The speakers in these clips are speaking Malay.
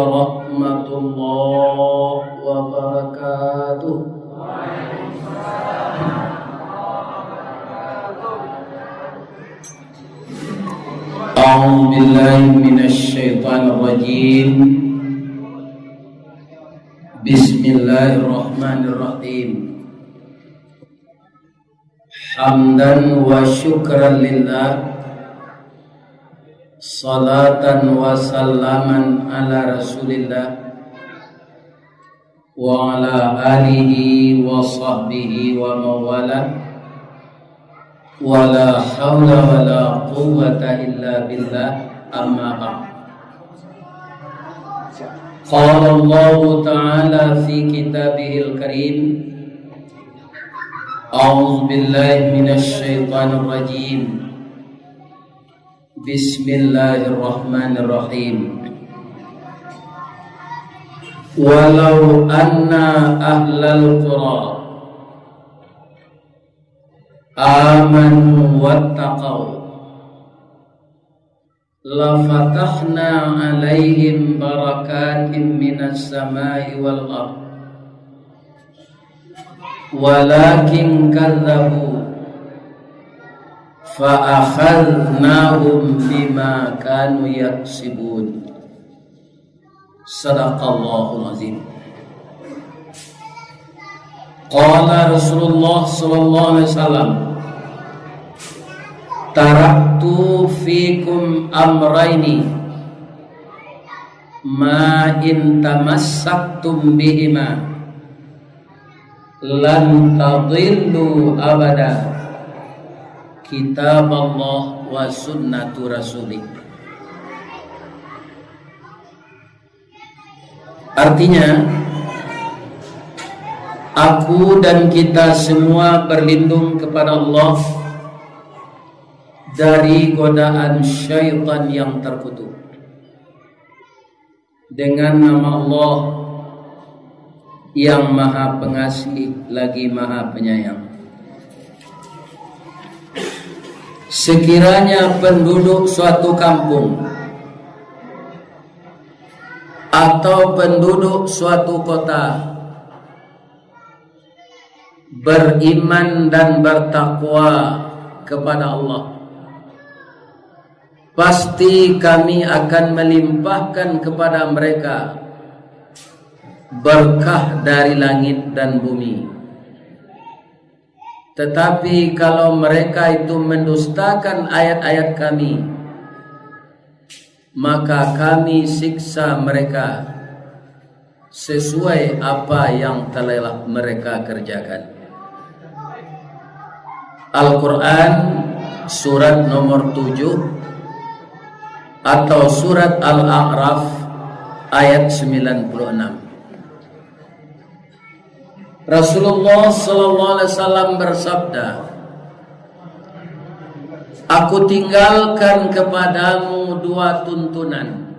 warahmatullahi wabarakatuh. A'udzu billahi minasy syaithanir rajim. Bismillahirrahmanirrahim. Hamdan wa syukran lillah, salatan wa salaman ala rasulillah wa ala alihi wa sahbihi wa mawala, wa la hawla wa la quwwata illa billah, amma ba'd. Qala Allah ta'ala fi kitabihil karim, a'udzu billahi minasy syaithanir rajim. Bismillahirrahmanirrahim. Walau anna ahlal qura amanu wattaqaw la fatahna alaihim barakatim minas samai wal ardh walakin kadzabu fa akhadnahum bima kanu yaksibun. Sadaqallahul azim. Qala Rasulullah sallallahu alaihi wasallam, taraktu fikum amrayni ma in tamassaktum bihima lan tadillu abada, kitab Allah wa sunnatu rasulih. Artinya, aku dan kita semua berlindung kepada Allah dari godaan syaitan yang terkutuk. Dengan nama Allah yang maha pengasih lagi maha penyayang. Sekiranya penduduk suatu kampung atau penduduk suatu kota beriman dan bertakwa kepada Allah, pasti kami akan melimpahkan kepada mereka berkah dari langit dan bumi. Tetapi kalau mereka itu mendustakan ayat-ayat kami, maka kami siksa mereka sesuai apa yang telah mereka kerjakan. Al-Quran surat nomor 7 atau surat Al-A'raf ayat 96. Rasulullah sallallahu alaihi wasallam bersabda, aku tinggalkan kepadamu dua tuntunan.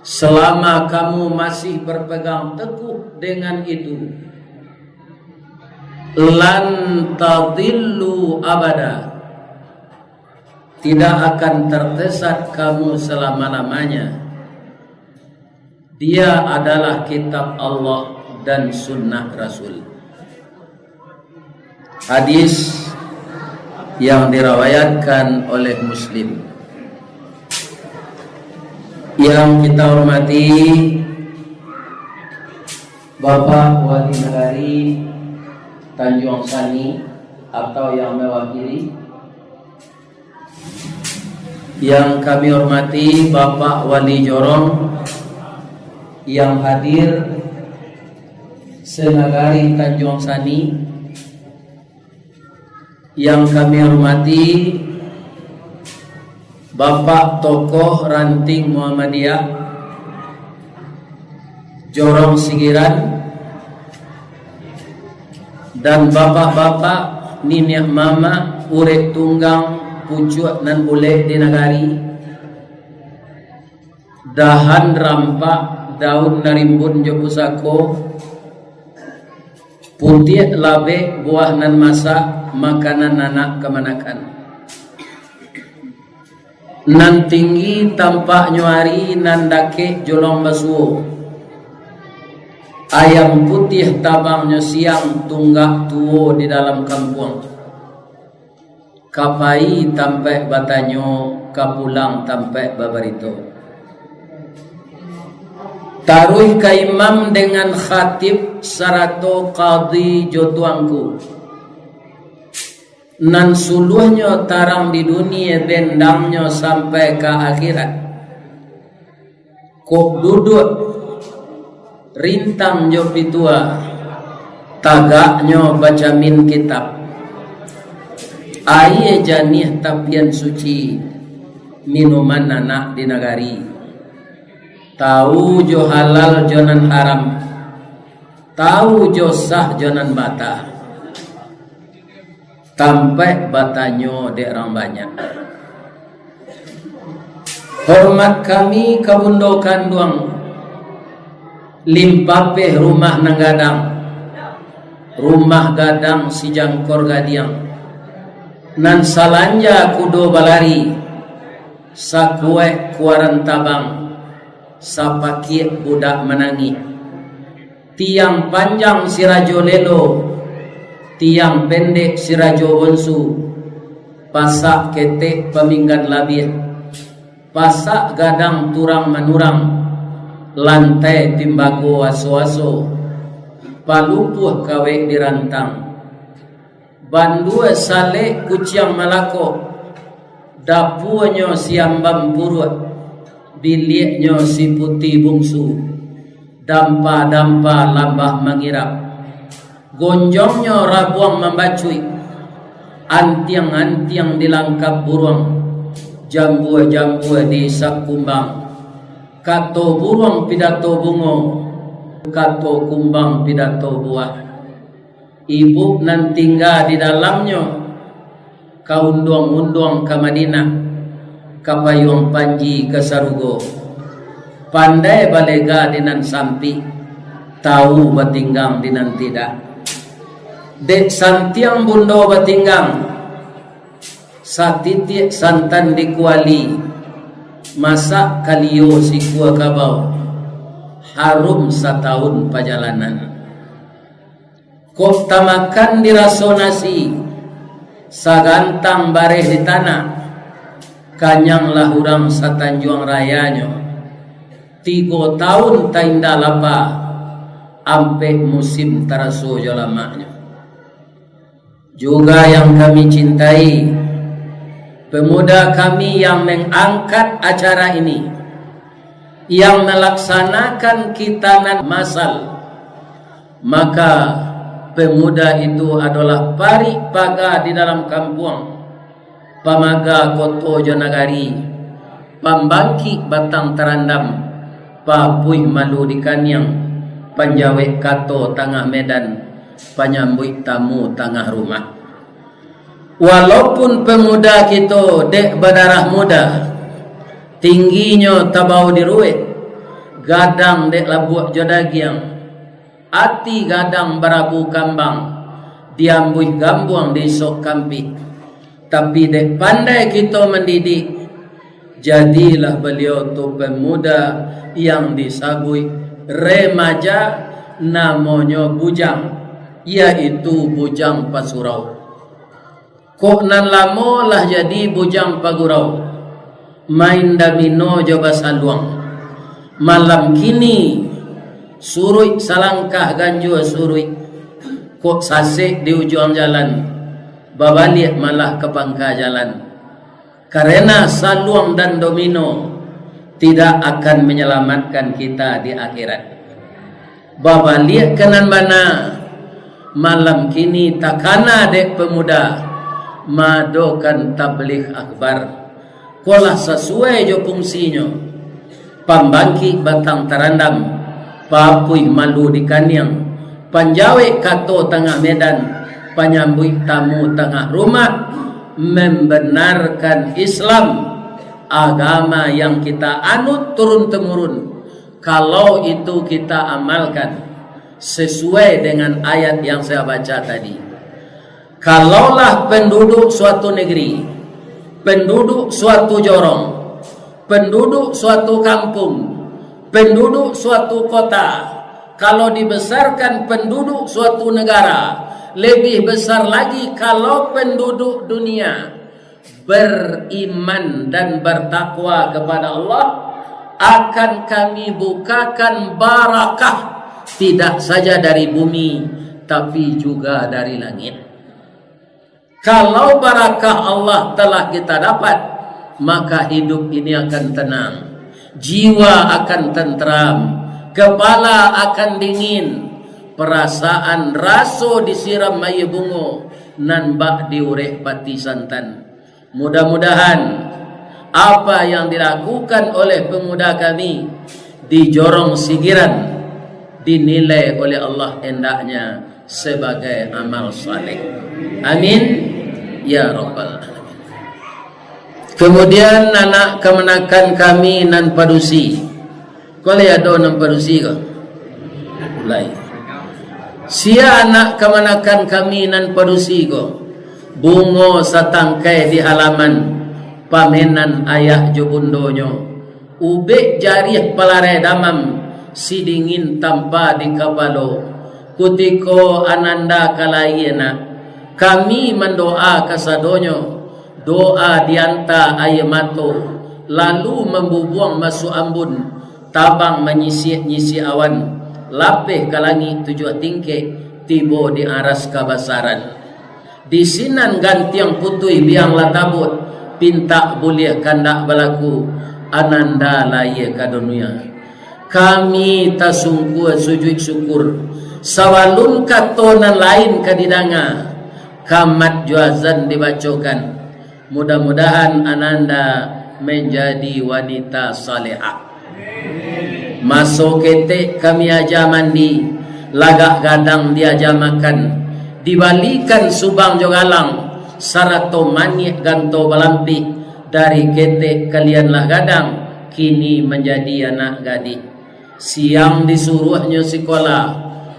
Selama kamu masih berpegang teguh dengan itu, lan tadillu abada, tidak akan tersesat kamu selama-lamanya. Dia adalah kitab Allah dan sunnah Rasul. Hadis yang dirawayatkan oleh Muslim. Yang kita hormati Bapak Wali Negari Tanjung Sani atau yang mewakili, yang kami hormati Bapak Wali Jorong yang hadir senagari Tanjung Sani, yang kami hormati Bapak Tokoh Ranting Muhammadiyah Jorong Sigiran, dan bapak-bapak niniak mama urek tunggang pucuk nan boleh di nagari, dahan rampak daun narimbun jo pusako, putih labe buah nan masak makanan anak kemanakan. nan tinggi tampak nyuari nan dake jolong basuh. Ayam putih tabangnya siang tunggak tuo di dalam kampung. Kapai tampai batanyo kapulang tampai babarito. Taruh ka imam dengan khatib sarato qadhi jotuangku. Nan suluhnya tarang di dunia bendangnya sampai ke akhirat. Kok duduk rintang jo pitua tagaknya baca min kitab. Aye janih tapian suci minuman anak di nagari. Tahu jo halal jonan haram. Tahu jo sah jonan bata. Tampai batanyo dek orang banyak. Hormat kami kabundokan duang. Limpapeh rumah nang gadang. Rumah gadang si jangkor gadiang. Nan salanja kudo balari. Sakue kuaran tabang. Sapakir budak menangi. Tiang panjang si rajo lelo. Tiang pendek si rajo bonsu. Pasak ketek peminggat labih. Pasak gadang turang menurang. Lantai timbago aso-aso. Palupuh kawe dirantang. Bandua sale kuciang malako. Dapuanyo siambam purut. Biliknya si putih bungsu. Dampa-dampa lambah mengirap. Gonjongnya rabuang membacui. Antiang-antiang dilangkap buruang. Jambua-jambua di sakumbang. Kato buruang pidato bungo. Kato kumbang pidato buah. Ibu nan tinggal di dalamnya. Kaunduang-unduang ke Madinah. Kapayung panji ke Sarugo. Pandai balega dinan sampi. Tahu batinggang dinan tidak. Dek santiang bundo batinggang. Satitik santan dikuali. Masak kalio si kuah kabau. Harum setahun perjalanan. Kok tamakan diraso nasi. Sagantang bareh di tanah. Kanyanglah hurang satanjuang rayanya. 3 tahun tainda lapa. Ampe musim taraso jalamaknya. Juga yang kami cintai, pemuda kami yang mengangkat acara ini, yang melaksanakan khitanan masal, maka pemuda itu adalah pari paga di dalam kampung, pamaga koto jonagari, pambangki batang terandam, papuih malu di kanyang, panjawe kato tengah medan, penyambut tamu tengah rumah. Walaupun pemuda kita dek berdarah muda, tingginya tabau diruit, gadang dek labuak jodagiang, ati gadang berabu kambang, diambuih gambuang di sok kampi. Tapi dek pandai kita mendidik, jadilah beliau tu pemuda yang disabui remaja, namanya bujang, yaitu bujang Pasurau. Kok nan lamo lah jadi bujang Pagurau. Main damino joba saluang. Malam kini surui salangkah ganjua surui. Kok sasek di ujung jalan. Babalik malah ke pangka jalan. Karena saluang dan domino tidak akan menyelamatkan kita di akhirat. Babalik kenan bana. Malam kini takana dek pemuda madokan tabligh akbar. Kolah sesuai jo fungsinya. Pambangki batang terandam, papuih malu di kanyang, panjawe kato tengah medan, penyambut tamu tengah rumah, membenarkan Islam, agama yang kita anut turun-temurun. Kalau itu kita amalkan sesuai dengan ayat yang saya baca tadi. Kalaulah penduduk suatu negeri, penduduk suatu jorong, penduduk suatu kampung, penduduk suatu kota, kalau dibesarkan penduduk suatu negara, lebih besar lagi kalau penduduk dunia beriman dan bertakwa kepada Allah, akan kami bukakan barakah tidak saja dari bumi tapi juga dari langit. Kalau barakah Allah telah kita dapat, maka hidup ini akan tenang, jiwa akan tentram, kepala akan dingin, perasaan raso disiram air bungo, nan bak diureh pati santan. Mudah-mudahan apa yang dilakukan oleh pemuda kami di Jorong Sigiran dinilai oleh Allah hendaknya sebagai amal saleh. Amin ya rabbal alamin. Kemudian anak kemenakan kami nan padusi. Kalau ada nan padusi ke? Lain. Sia anak kemenakan kami nan padusi ke? Bungo satangkai di halaman pamenan ayah jobundonyo, ubek jarih palare damam, si dingin tanpa di kapalo. Kutiko ananda kalayena, kami mendoa kasadonyo, doa dianta ayemato, lalu membubuang masuk ambun, tabang menyisi awan, lapeh kalangi tujuh tingke, tibo di aras kabasaran. Di sinan gantiang putui biang latabut, pinta boleh kandak balaku, ananda laya kadunia. Kami tasungku sujud syukur, sawalun katonan lain kadidanga, kamat juazan dibacokan. Mudah-mudahan ananda menjadi wanita salehah. Masuk ketek kami aja mandi, lagak gadang dia aja makan, dibalikan subang jogalang, sarato manik ganto balampi, dari ketek kalianlah gadang, kini menjadi anak gadis. Siang disuruhnya sekolah,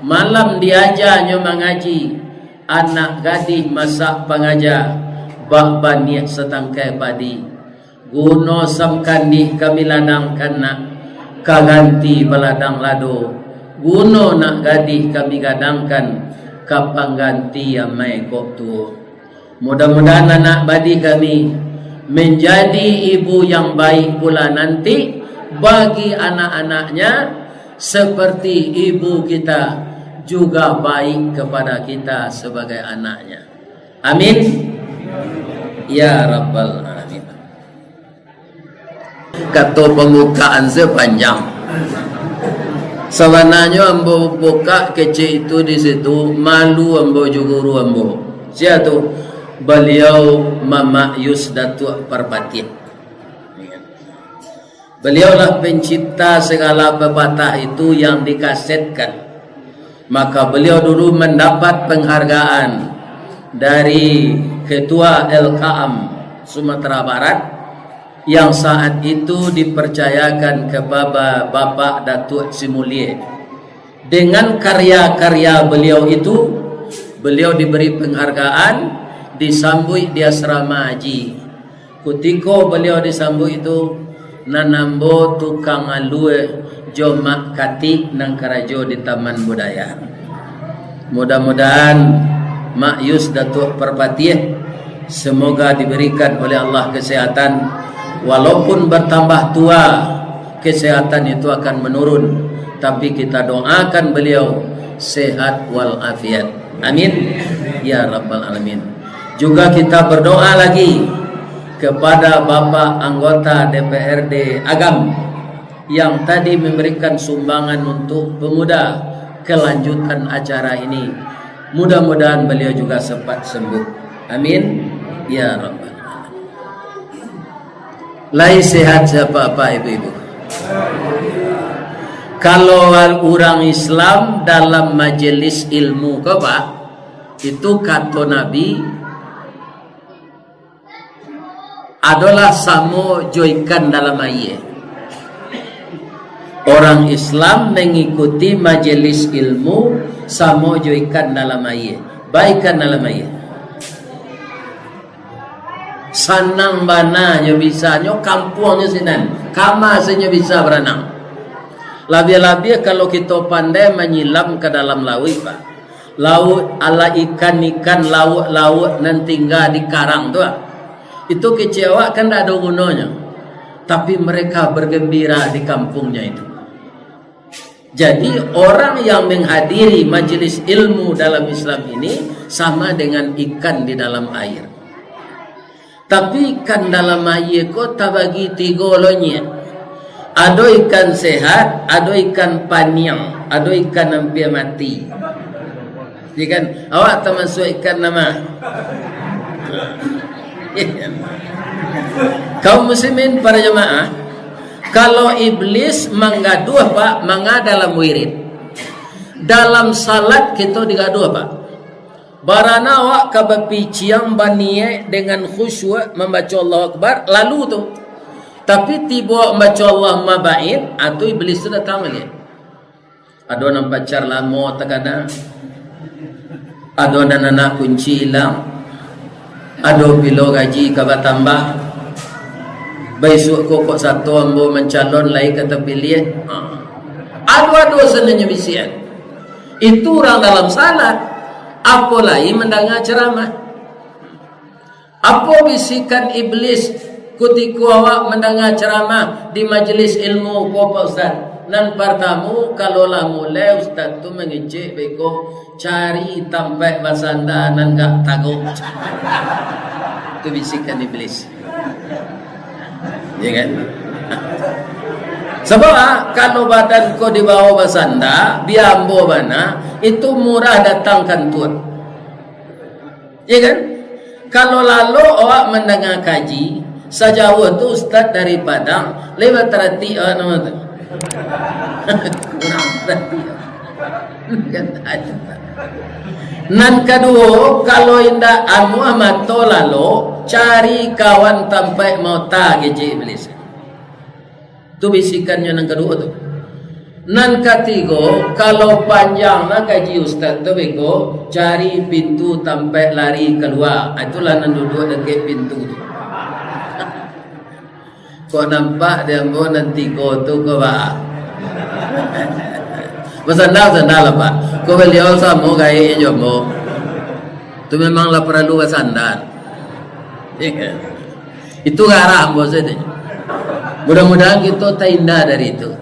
malam diajarnya mengaji, anak gadis masak pengajar, bak baniak setangkai padi, guno samkandi kami ladang kanak, kaganti baladang lado, guno nak gadis kami gadangkan, kapang ganti amai kok tu. Mudah-mudahan anak badi kami menjadi ibu yang baik pula nanti bagi anak-anaknya, seperti ibu kita juga baik kepada kita sebagai anaknya. Amin ya rabbal alamin. Kata pembukaan sepanjang, sebenarnya ambo buka kecil itu di situ, malu ambo juguru ambo. Siapa tu? Beliau Mama Yus Datuk Parpatin. Beliaulah pencipta segala pepatah itu yang dikasetkan. Maka beliau dulu mendapat penghargaan dari Ketua LKM Sumatera Barat, yang saat itu dipercayakan kepada Bapak Datuk Simulie. Dengan karya-karya beliau itu, beliau diberi penghargaan, disambut di asrama haji. Kutiko beliau disambut itu, nanambo tukang alue jomak katik nang karajo di Taman Budaya. Mudah-mudahan Mak Yus Datuk Parpatih semoga diberikan oleh Allah kesehatan. Walaupun bertambah tua, kesehatan itu akan menurun, tapi kita doakan beliau sehat walafiat. Amin ya rabbal alamin. Juga kita berdoa lagi kepada Bapak anggota DPRD Agam yang tadi memberikan sumbangan untuk pemuda kelanjutan acara ini. Mudah-mudahan beliau juga cepat sembuh. Amin ya rabbal alamin. Lai sehat siapa apa ibu-ibu? Kalau orang Islam dalam majelis ilmu ke Pak, itu kata Nabi adalah samo joikan dalam ayat. Orang Islam mengikuti majelis ilmu samo joikan dalam ayat, baikkan dalam ayat. Sanang bananya bisanya, kampungnya sinan. Kama saja bisa berenang. Lebih-lebih kalau kita pandai menyilam ke dalam laut, Pak. Laut ala ikan-ikan, laut-laut nan tinggal di karang tu. Itu kecewa kan tak ada gunanya. Tapi mereka bergembira di kampungnya itu. Jadi orang yang menghadiri majelis ilmu dalam Islam ini sama dengan ikan di dalam air. Tapi ikan dalam air kok tak bagi tiga lonya. Ada ikan sehat, ada ikan paniang, ada ikan hampir mati. Ikan awak termasuk ikan nama. Kaum muslimin para jemaah, kalau iblis menggaduh Pak, dalam wirid. Dalam salat kita digaduh Pak. Barana awak kabapiciang baniye dengan khusyuk membaca Allah Akbar, lalu tu. Tapi tiba membaca Allah mabaid, atau iblis tu datang lagi. Ada orang pacar lama terkadang. Ada anak kunci hilang. Ada bilo gaji kaba tambah. Besok kok satu ambo mencalon lain kata pilih. Ada senanya bisian. Itu orang dalam salat. Apa lain mendengar ceramah? Apa bisikan iblis ketika awak mendengar ceramah di majlis ilmu ko Pak Ustaz? Nan pertama kalau lah mulai Ustaz tu mengecek beko cari tampai basanda nan gak tagok. Itu bisikan iblis. Ya kan? Sebab kalau badan kau di bawah basanda, biambo bana, itu murah datangkan Tuhan. Ya kan? Kalau lalu awak mendengar kaji, sejauh itu Ustaz dari Padang, lewat terhati nama tu. Kurang terhati. Nan kedua, kalau indah amu amato lalu, cari kawan sampai mau tagih iblis. Itu bisikannya yang kedua tu. Nan ketiga, kalau panjang nak kaji Ustaz tu beko, cari pintu sampai lari keluar. Itulah nan duduk dekat pintu tu. Kau nampak dia mau nanti kau tu kau bah. Bersandar lah Pak. Kau beliau sama gaya je mo. Tu memanglah perlu bersandar. Itu garah bos itu. Mudah-mudahan kita terindah dari itu.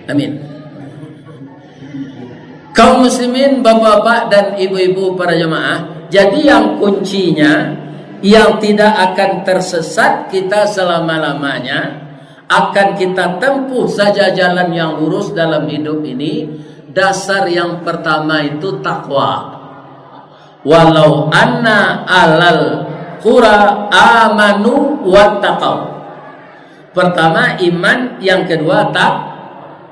Amin. Kaum muslimin, bapak-bapak dan ibu-ibu para jemaah, jadi yang kuncinya yang tidak akan tersesat kita selama-lamanya, akan kita tempuh saja jalan yang lurus dalam hidup ini. Dasar yang pertama itu takwa. Walau anna alal qura amanu wattaqau. Pertama iman, yang kedua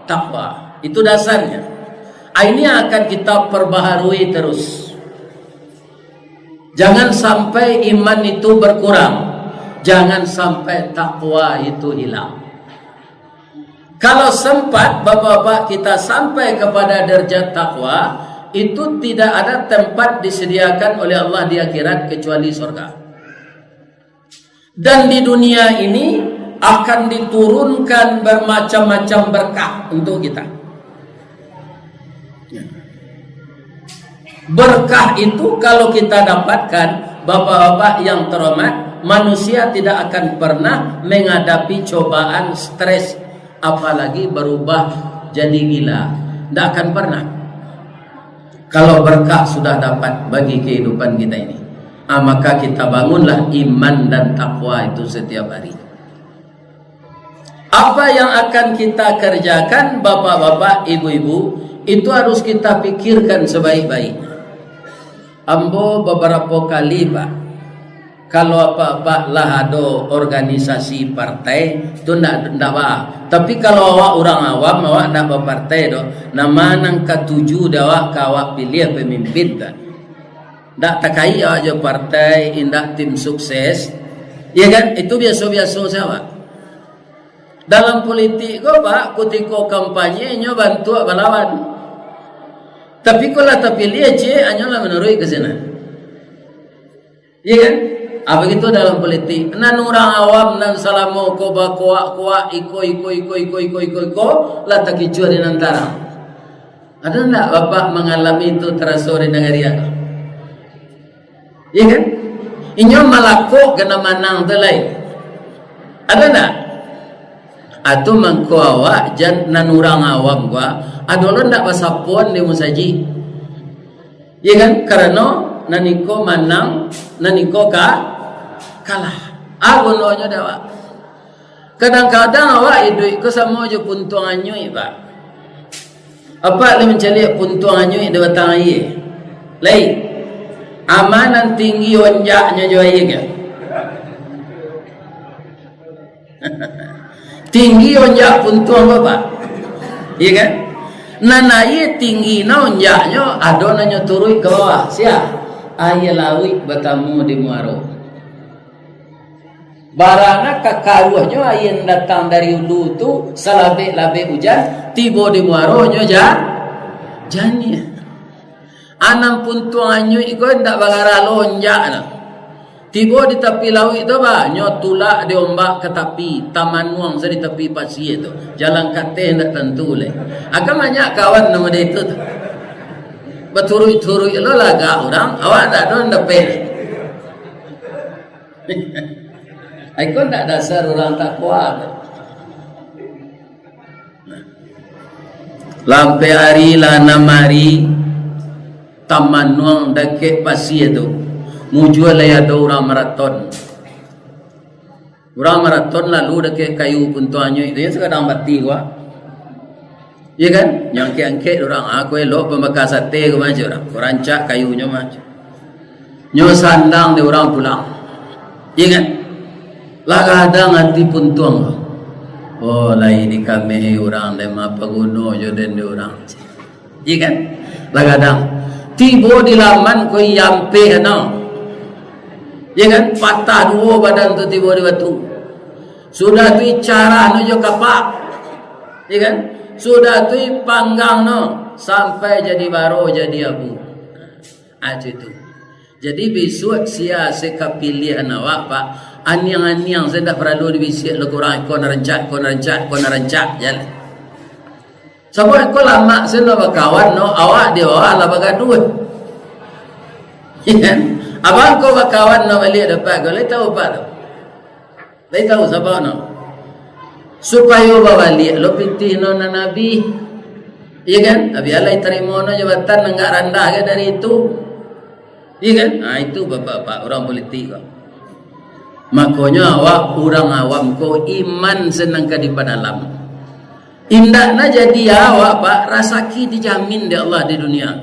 takwa. Itu dasarnya. Ini akan kita perbaharui terus. Jangan sampai iman itu berkurang. Jangan sampai takwa itu hilang. Kalau sempat bapak-bapak kita sampai kepada derajat takwa, itu tidak ada tempat disediakan oleh Allah di akhirat kecuali surga. Dan di dunia ini akan diturunkan bermacam-macam berkah untuk kita. Berkah itu kalau kita dapatkan, bapak-bapak yang terhormat, manusia tidak akan pernah menghadapi cobaan stres, apalagi berubah jadi gila. Tidak akan pernah. Kalau berkah sudah dapat bagi kehidupan kita ini, maka kita bangunlah iman dan takwa itu setiap hari. Apa yang akan kita kerjakan bapak-bapak, ibu-ibu, itu harus kita pikirkan sebaik-baik. Ambo beberapa kali Pak, kalau apa-apa lah ada organisasi partai, itu tidak apa. Tapi kalau awak orang awam, awak nak berpartai do, nama nang ketujuh awak kawak pilih pemimpin kan. Tak takai awak je partai, indah tim sukses, ya kan? Itu biasa-biasa saja. Dalam politik kau Pak, ketika kampanye nyo bantu balawan. Tapi kalau tak pilih aja, hanya lah menurut ke sana. Ya kan? Apa gitu dalam politik? Nan orang awam nan salamo ko ba kuak iko lah tak kicua di antara. Ada enggak bapak mengalami itu terasa di negara dia? Iya kan? Inyo malako kena manang telai. Ada enggak? Atau mangko awak jan nan orang awam gua, adolo ndak basapon di musaji. Iya kan? Karena naniko manang, naniko kalah. Abononya dawa. Kadang-kadang awak hidup ko samo jo puntung anyui, Pak. Apa le mencari puntung anyui de batang aye. Lai. Amanan tinggi onjaknya jo aye ke. Tinggi onjak puntung apa, Pak? Iya kan? Nanaye tinggi na onjaknya adonannya turun ke bawah. Sia. Aye lawi batamu di muaro. Barana kakaruhnya ayen datang dari ulu tu salabe-labe hujan tiba di muaronya jani anam pun tuanganyo iko ndak bagara lonjak nah tiba di tepi laut tu ba nyotulak di ombak ke tepi taman nuang di tepi pasir tu jalan kate ndak tentu le agak banyak kawan nama dia itu tu beturui-turui lo laga orang awak tak don dapet. Aku tak dasar orang tak kuat. Lampai hari lana mari taman nuang deket pasir tu mujual ada orang maraton. Orang maraton lalu deket kayu puntuannya itu yang sekarang bati gua. Iya kan? Nyangke-angke orang aku elok pembekas sate ke macam orang. Rancak kayunya macam. Nyo sandang di orang pulang. Iya kan? Lah kadang hati pun tuang. Oh lah ini kami orang lema penguno jodoh di orang. Iya kan? Lah kadang tiba di laman ko yampe no. Iya kan? Patah dua badan tu tiba di batu. Sudah tu cara no jo kapak. Iya kan? Sudah tu panggang no sampai jadi baro jadi abu. Aja itu. Jadi besok sia sekapilian awak Pak. Aniang-aniang saya tak perlu dibisik lo kurang kau narencak jalan. Sebab kau lama saya nak berkawan no awak dia awak lah bergaduh. Kan? Abang kau berkawan no balik dapat kau leh tahu apa tu? Leh tahu siapa no? Supaya balik lo pitih no nabi. Iya kan? Abi alai terima no jabatan enggak rendah ke dari itu. Iya kan? Nah itu bapak-bapak orang politik kau. Makanya awak orang awam ko iman senang ke di padalam. Indakna jadi awak Pak rasaki dijamin di Allah di dunia.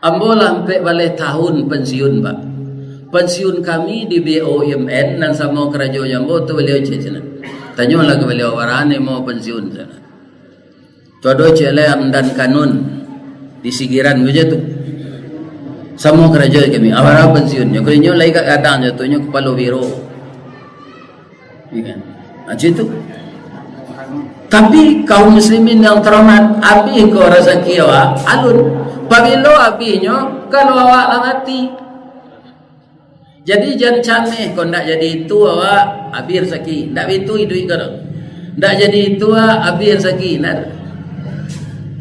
Ambo lampe balik tahun pensiun Pak. Pensiun kami di BUMN dan sama kerajaan Jambo tu beliau cina. Tanya lagi beliau warane mau pensiun sana. Todo cele amdan kanun di sigiran begitu. Semua kerajaan kami awal pensiunnya kalau nyo lagi kadang jatuhnya kepala biro iya kan macam itu tapi kaum muslimin yang terhormat abi ko rasa kiawa alun pabilo abinyo kalau awak lah mati jadi jangan caneh kau ndak jadi itu awak abir saki ndak itu hidup kau ndak jadi itu abir saki ndak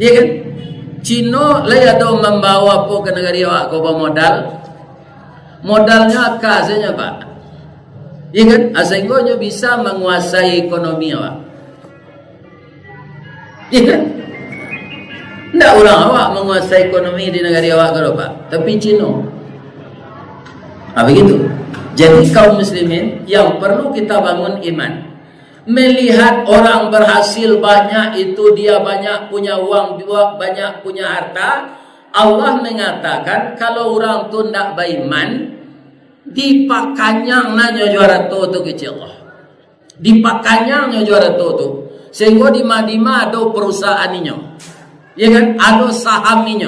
iya kan Cino laya do membawa po ke negara awak ko modalnya kasanya Pak. Iya kan? Asenggonya bisa menguasai ekonomi awak. Iya kan? Ndak orang awak menguasai ekonomi di negara awak ko Pak, tapi Cino. Apa begitu? Jadi kaum muslimin yang perlu kita bangun iman. Melihat orang berhasil banyak itu dia banyak punya uang juga banyak punya harta Allah mengatakan kalau orang tu tidak beriman dipakanyang nanya juara tu kecil Allah dipakanyangnya juara tu sehingga di Madinah ada perusahaan ini ya kan ada saham ini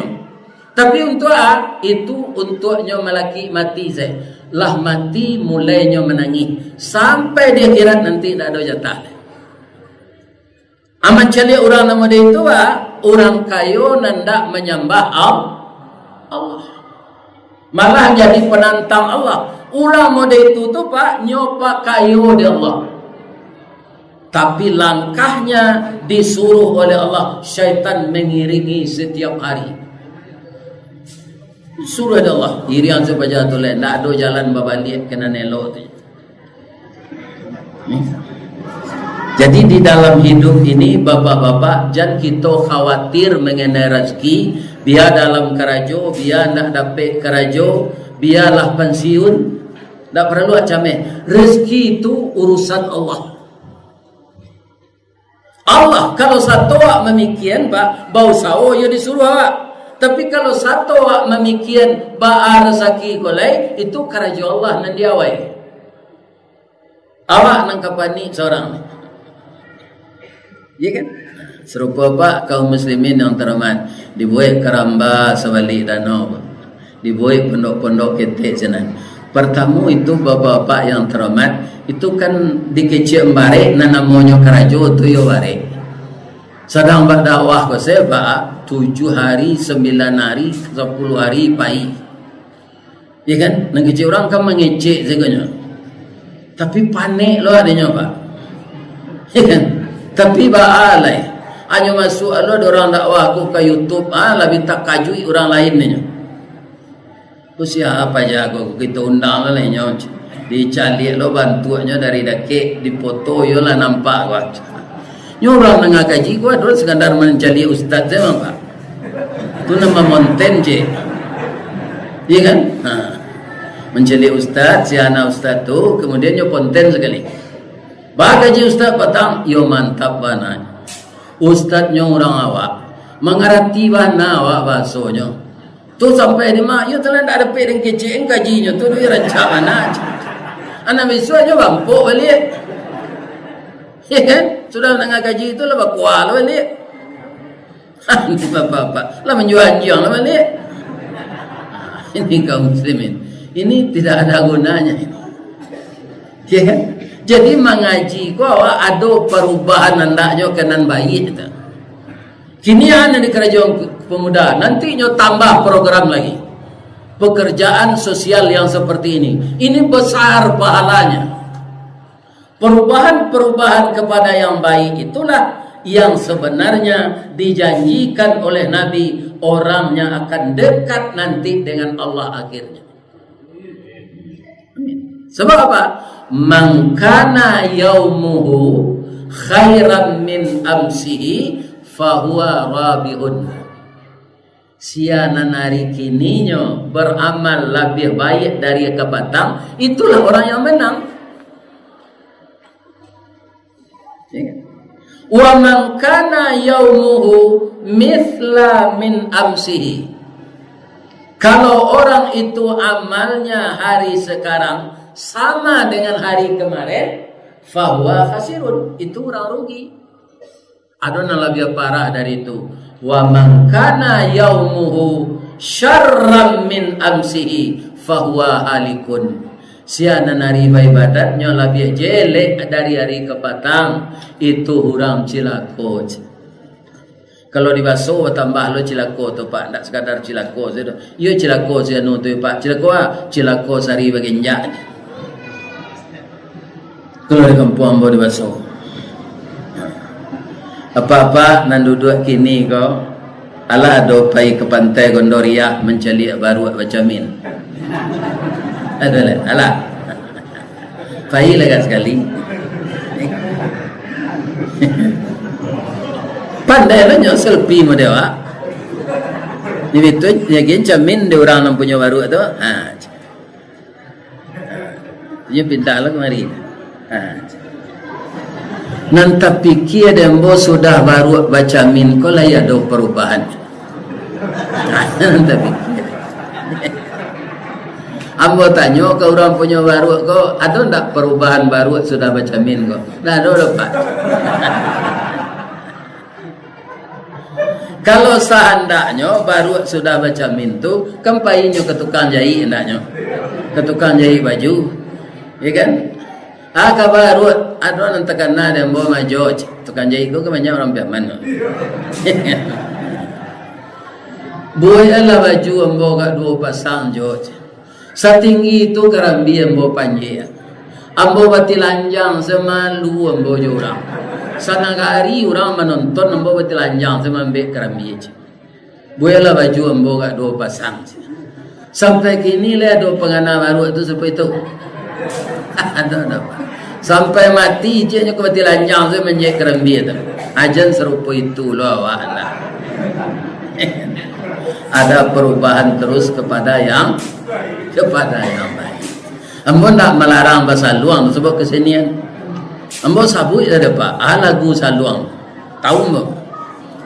tapi untuk itu untuknya melaki mati saya lah mati mulainya menangis sampai di akhirat nanti tidak ada jatah. Aman cari orang nama dia itu orang kayo nandak menyembah Allah. Malah jadi penantang Allah. Orang model itu tu Pak nyoba kayu di Allah. Tapi langkahnya disuruh oleh Allah, syaitan mengiringi setiap hari. Suruh oleh Allah, irian supaya jatuh lain, tak ada jalan berbalik kena nelok tu. Jadi di dalam hidup ini bapak-bapak, jangan kita khawatir mengenai rezeki. Biar dalam kerajo, biar nak dapat kerajo, biarlah pensiun, tak perlu acameh. Rezeki itu urusan Allah. Allah kalau satu awak memikian Pak, bau sawo ya disuruh awak. Tapi kalau satu awak memikian ba rezeki kolai, itu kerajo Allah nan diawai. Awak nang kapani seorang. Ya kan? Serupa Pak kaum muslimin yang terhormat, dibuat keramba sebalik danau, dibuat pondok-pondok ketek sana. Pertama itu bapak-bapak yang terhormat, itu kan dikecil barek na namanya kerajo tu yo barek. Sedang berdakwah ko saya Pak 7 hari, 9 hari, 10 hari pai. Ya kan? Nang kecil orang kan mengecek seganya. Tapi panik lo adanya Pak. Ya kan? Tapi baalai hanya masuk ada orang dakwah aku ke YouTube lebih tak kajui orang lain ni. Tu siapa aja aku kita undang lah ni dicari lo bantuannya dari deket dipoto yo lah nampak gua. Nyo orang nengah kaji gua dulu sekadar mencari ustaz je Pak. Tu nama monten je. Iya kan? Mencari ustaz, si anak ustaz tu kemudian nyo konten sekali. Bagaji ustaz petang, yo mantap banget. Ustaznya orang awak mengerti bana awak bahasanya. Tu sampai di mak, yo telah tak ada pedeng kecil kajinya tu dia rancangan aja. Anak besoknya bampuk balik. Ya kan? Sudah menengah kaji itu lah bakual balik. Ini bapak-bapak lah menjual-jual lah balik. Ini kaum muslimin. Ini tidak ada gunanya ini. Ya kan? Jadi mengaji ko awak ada perubahan hendaknya kenan baik itu. Kini ada di kerajaan pemuda, nantinya tambah program lagi. Pekerjaan sosial yang seperti ini besar pahalanya. Perubahan-perubahan kepada yang baik itulah yang sebenarnya dijanjikan oleh Nabi, orangnya akan dekat nanti dengan Allah akhirnya. Sebab apa? Man kana yaumuhu khairan min amsihi fahuwa rabihun. Siana hari kininya beramal lebih baik dari kepatang, itulah orang yang menang. Wa man kana yaumuhu mithla min amsihi. Kalau orang itu amalnya hari sekarang sama dengan hari kemarin, fahuwa khasirun, itu orang rugi. Ada yang lebih parah dari itu. Wa man kana yaumuhu syarran min amsihi fahuwa halikun. Siana hari ibadatnya lebih jelek dari hari kepatang, itu orang cilako. Kalau dibasuh tambah lo cilako tu Pak, tak sekadar cilako saja. Yo cilako saja nu tu Pak, cilako sari baginjak. Kalau di kampung ambo dibasuh. Apa-apa nan duduk kini kau ala do pai ke pantai Gondoria mencari baru bacamin. Adalah ala. Pai lega sekali. Pandai lah nyo selfie mo dewa. Ni itu yakin camin de orang yang punya baru tu. Dia pinta lah kemari. Nanti pikir dembo sudah baru baca min ko lah ya do perubahan. Nanti pikir. Ambo tanya ke orang punya baru ko ada ndak perubahan baru sudah baca min ko? Nah, ada Pak. Kalau seandainya baru sudah baca min tu, kempainya ke tukang jahit hendaknya. Ke tukang jahit baju. Ya kan? Kabaru ada orang terkena dan bawa maju tukang jahit ko kebanyakan orang biar mana. Boleh lah baju ambo kat 2 pasang George. Setinggi itu kerambi ambo panjang. Ambo bati lanjang semalu ambo orang. Sanagari orang menonton ambo bati lanjang semambek kerambi. Buela baju ambo gak dua pasang. Sampai kini le ada pengana baru itu sampai itu. Ada. Sampai mati je nya bati lanjang saya menjek kerambi itu. Ajan serupa itu loh awak. Ada perubahan terus kepada yang baik. Ambo tak melarang bahasa luang sebab kesenian. Ambo sabut ada pak. Lagu saluang. Tahu mbak?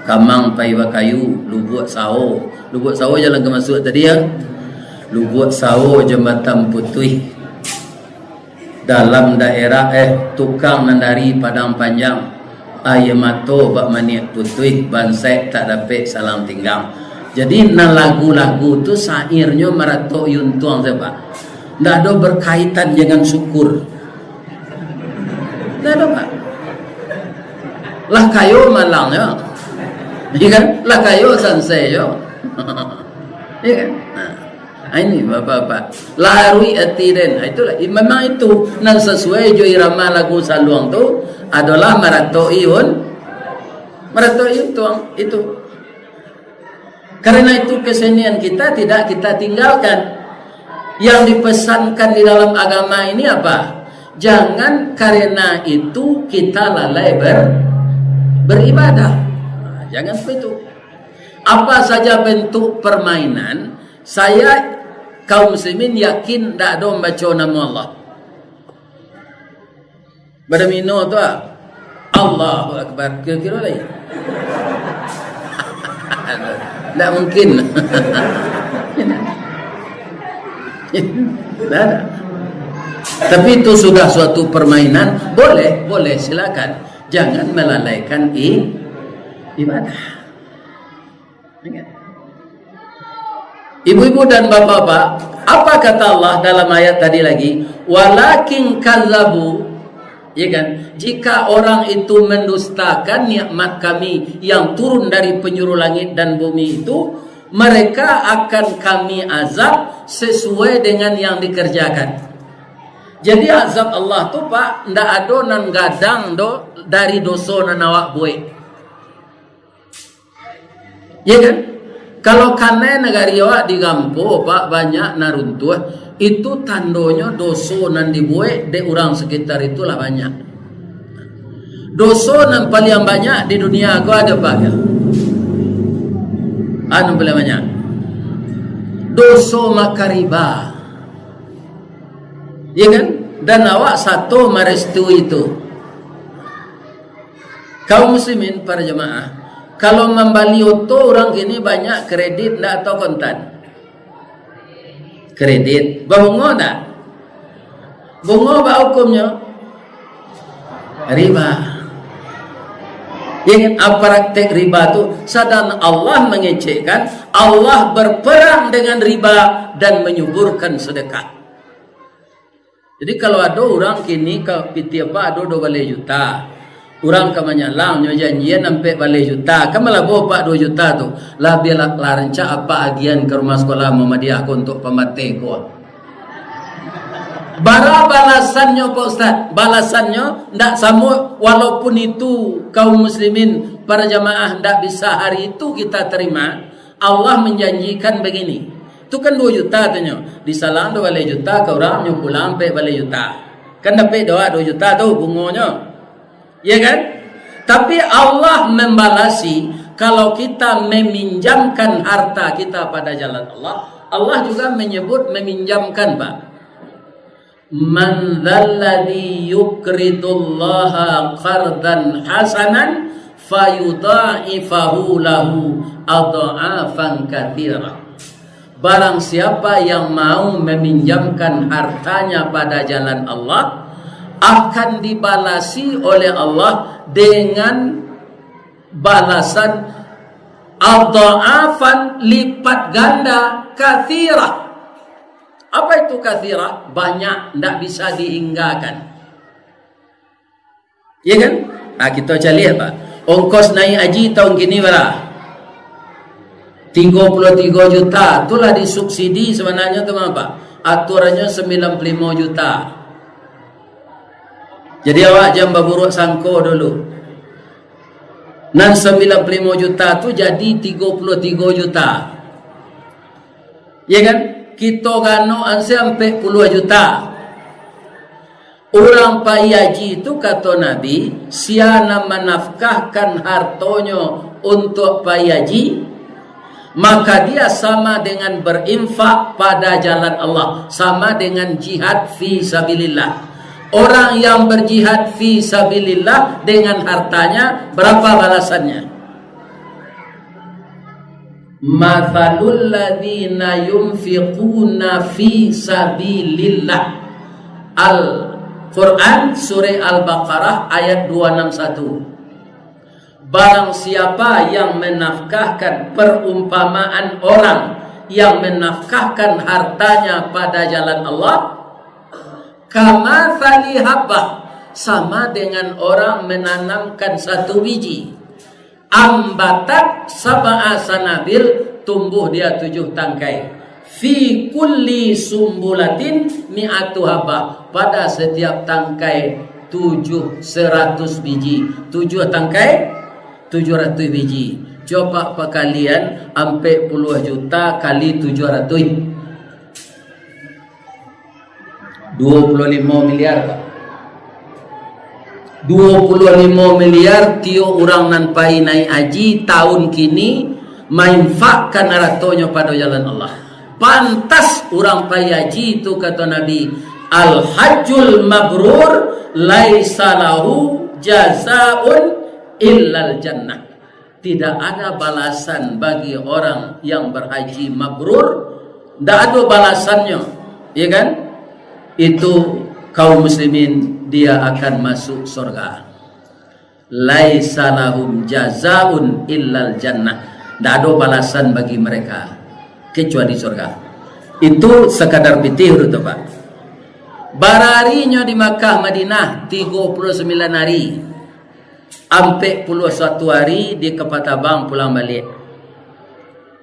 Kamang paiwa kayu, lubuk sawo. Lubuk sawo jalan ke masuk tadi ya. Lubuk sawo jembatan putih. Dalam daerah tukang nandari padang panjang. Ayamato bak maniak putih bansai tak dapat salam tinggal. Jadi na lagu-lagu tu sairnya marato yuntuang sebab ndak ada berkaitan dengan syukur. Ndak ada pak. Lah kayo malang ya. Iya kan? Lah kayo sansai ya. Iya kan? Nah, ini bapak-bapak. Larui atiren. Itulah memang itu nan sesuai jo irama lagu saluang tu adalah marato iun tuang itu. Karena itu kesenian kita tidak kita tinggalkan. Yang dipesankan di dalam agama ini apa? Jangan karena itu kita lalai beribadah. Nah, jangan begitu. Apa saja bentuk permainan, saya kaum muslimin yakin tidak ada membaca nama Allah. Badamino tu Allahu Akbar. Kira-kira lagi. Tak mungkin. Tak ada. Tapi itu sudah suatu permainan. Boleh silakan. Jangan melalaikan ibadah. Ibu-ibu dan bapak-bapak, apa kata Allah dalam ayat tadi lagi? Walakin kadzabu, ya kan? Jika orang itu mendustakan nikmat kami yang turun dari penjuru langit dan bumi itu, mereka akan kami azab sesuai dengan yang dikerjakan. Jadi azab Allah tu pak ndak ada nan gadang do dari dosa nan awak buat. Ya kan? Kalau kane negari awak digampo pak banyak naruntuh itu tandonya dosa nan dibuat de orang sekitar itulah banyak. Dosa nan paling banyak di dunia aku ada pak ya? Anu paling banyak dosa makan riba, ya kan? Dan awak satu merestui itu. Kaum muslimin para jemaah, kalau membeli auto orang kini banyak kredit ndak atau kontan? Kredit, bunga tak? Bunga apa hukumnya? Riba. Yang praktek riba tu sedang Allah mengecekkan, Allah berperang dengan riba dan menyuburkan sedekah. Jadi kalau ada orang kini ke pitiapa ada 2 juta, orang ke menyalang nyo janjian sampai balai juta, kan malah bawa 2 juta tu, lah dia laranca apa agian ke rumah sekolah Muhammadiyah untuk pemate ko. Bara balasannya Pak Ustaz, balasannya ndak sama, walaupun itu kaum muslimin para jamaah ndak bisa hari itu kita terima. Allah menjanjikan begini, itu kan 2 juta tanya, disalang 2 juta ke orang nyumpul sampai balai juta, kan dapat 2 juta tu bunganya, ya kan? Tapi Allah membalasi kalau kita meminjamkan harta kita pada jalan Allah. Allah juga menyebut meminjamkan pak. Man dzalladzi yuqridullaha qardan hasanan fayudha'ifahu lahu adha'afan katsira. Barang siapa yang mau meminjamkan hartanya pada jalan Allah akan dibalasi oleh Allah dengan balasan adha'afan, lipat ganda, katsira. Apa itu katsira? Banyak, tidak bisa dihinggakan. Ya kan? Nah, kita cari apa? Ongkos naik haji tahun kini berapa? 33 juta. Itulah disubsidi sebenarnya itu apa? aturannya 95 juta. Jadi awak jangan berburuk sangko dulu. Nan 95 juta tu jadi 33 juta. Ya kan? Kita gano sampai puluh juta. Orang pai haji itu kata Nabi, siana menafkahkan hartonya untuk pai haji, maka dia sama dengan berinfak pada jalan Allah, sama dengan jihad fi sabilillah. Orang yang berjihad fi sabilillah dengan hartanya, berapa balasannya? Mathalul ladzina yunfiquna fi sabilillah. Al-Quran surah Al-Baqarah ayat 261. Barang siapa yang menafkahkan, perumpamaan orang yang menafkahkan hartanya pada jalan Allah, kama thali habbah, sama dengan orang menanamkan satu biji, ambatat sab'a sanabil, tumbuh dia 7 tangkai, fi kulli sumbulatin mi'atu habbah, pada setiap tangkai 100 biji. 7 tangkai 700 biji. Coba perkalian sampai puluh juta kali 700, 25 miliar Pak. 25 miliar tio orang nan pai naik haji tahun kini mainfakkan hartonya pada jalan Allah. Pantas orang pai haji itu kata Nabi, al-hajjul mabrur laisa lahu jazaun illal jannah. Tidak ada balasan bagi orang yang berhaji mabrur, tidak ada balasannya, ya kan? Itu kaum muslimin dia akan masuk surga. Laisa lahum jazaun illal jannah. Tidak ada balasan bagi mereka kecuali surga. Itu sekadar pitih itu Pak. Bararinya di Makkah Madinah 39 hari. Sampai 41 hari di Kepatabang pulang balik.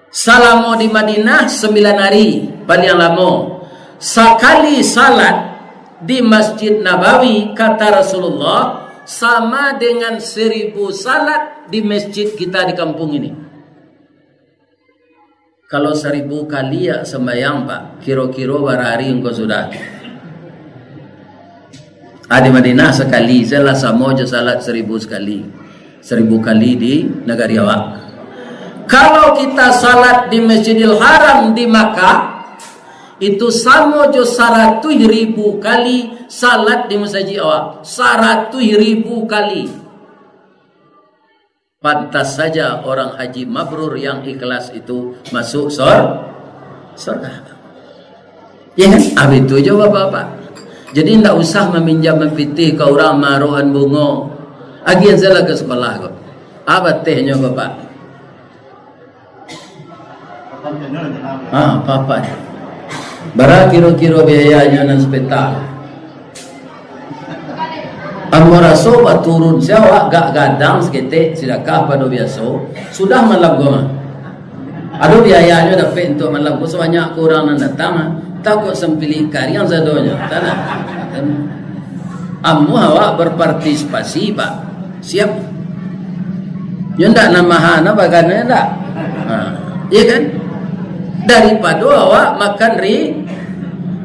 Salamo di Madinah 9 hari paling lama. Sekali salat di Masjid Nabawi kata Rasulullah sama dengan 1000 salat di masjid kita di kampung ini. Kalau 1000 kali ya sembahyang Pak, kira-kira berhari engkau sudah. Di Madinah sekali, saya sama je salat 1000 sekali. 1000 kali di negara awak. Kalau kita salat di Masjidil Haram di Makkah, itu sama je 100.000 kali salat di masjid awak. 100.000 kali. Pantas saja orang haji mabrur yang ikhlas itu masuk surga. Ya kan? Itu je Bapak-bapak. Jadi tidak usah meminjam mempitih ke orang maruhan bunga. Agian saya ke sekolah kok. Apa tehnya Bapak? Apa? Berapa kira-kira biayanya dan sepetal? Amaraso turun siapa gak gadang seketik sidakah pada biasa sudah malam goma. Ada biayanya dapat untuk malam goma sebanyak kurang yang datang. Takut sempili karyan zadonya. Tanah. Amu awak berpartisipasi Pak. Siap. Ya ndak namahana bagana ndak. Iya kan? Daripada awak makan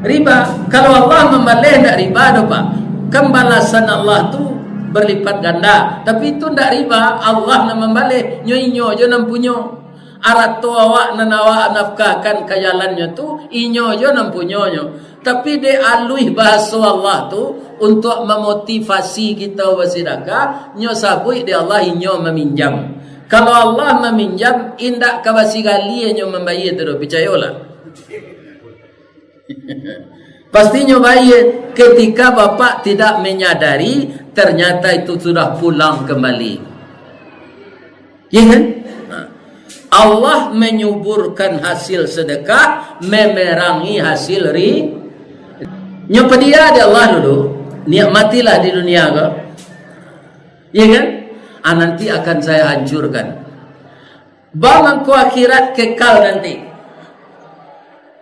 riba. Kalau Allah membalih ndak riba do Pak. Kembalasan Allah tu berlipat ganda. Tapi itu ndak riba. Allah nak membalih. Nyo-nyo je nam punyo. Arat tu awak nan awak nafkahkan ke jalannya tu inyo je nan punyonyo. Tapi dia alui bahasa Allah tu untuk memotivasi kita bersedekah, nyo sabui dia Allah inyo meminjam. Kalau Allah meminjam indak ka basigali nyo membayar tu percayalah. Pastinya bayar ketika bapak tidak menyadari ternyata itu sudah pulang kembali. Ya kan? Allah menyuburkan hasil sedekah, memerangi hasil nyopa dia ada Allah dulu, nikmatilah di dunia kau. Ya kan? Nanti akan saya hancurkan. Bangku akhirat kekal nanti.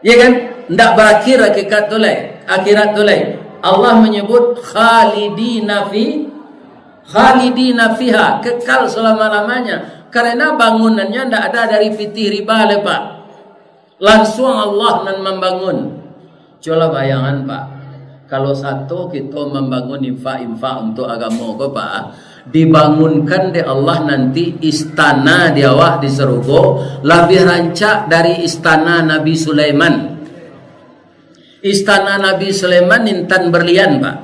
Ya kan? Ndak berakhir akhirat tulai. Allah menyebut khalidina fiha, kekal selama-lamanya. Karena bangunannya ndak ada dari fitih riba Pak. Langsung Allah nan membangun. Coba bayangan Pak, kalau satu kita membangun infak untuk agama ko Pak, dibangunkan di Allah nanti istana di awak di surga lebih rancak dari istana Nabi Sulaiman. Istana Nabi Sulaiman intan berlian Pak.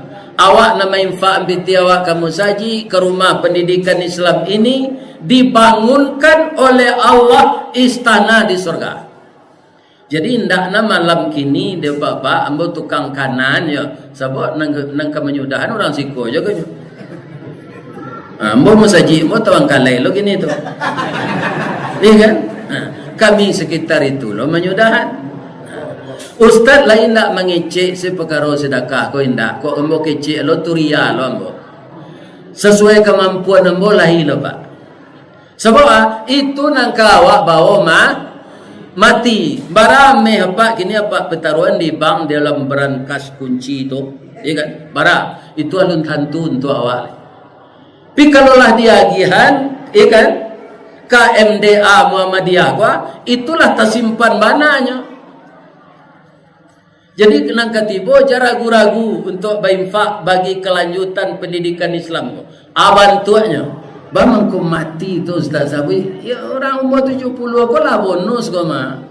Awak nama infak binti awak kamu saji ke rumah pendidikan Islam ini dibangunkan oleh Allah istana di surga. Jadi ndakna malam kini dia bapak ambo tukang kanan ya sebab nang kemenyudahan orang siko juga nyo. Ambo musaji mo tawang kalai lo gini tu. Iya kan? Kami sekitar itu lo menyudahan. Ustaz lain nak mengecek si perkara sedekah ko indak. Ko ambo kecek lo turia lo ambo. Sesuai kemampuan ambo lahi lo Pak. Sebab itu nang kawak bawa mati barame apa kini apa pertaruhan di bank dalam berangkas kunci itu, ya kan? Bara itu alun hantu untuk awal. Tapi kalaulah diagihan, ya kan? KMDA Muhammadiyah itulah tersimpan bananya. Jadi kenang ketibo cara ragu-ragu untuk berinfak bagi kelanjutan pendidikan Islam. Abantuanya. Bang aku mati tu Ustaz Sabi. Ya orang umur 70 aku lah bonus kau mah.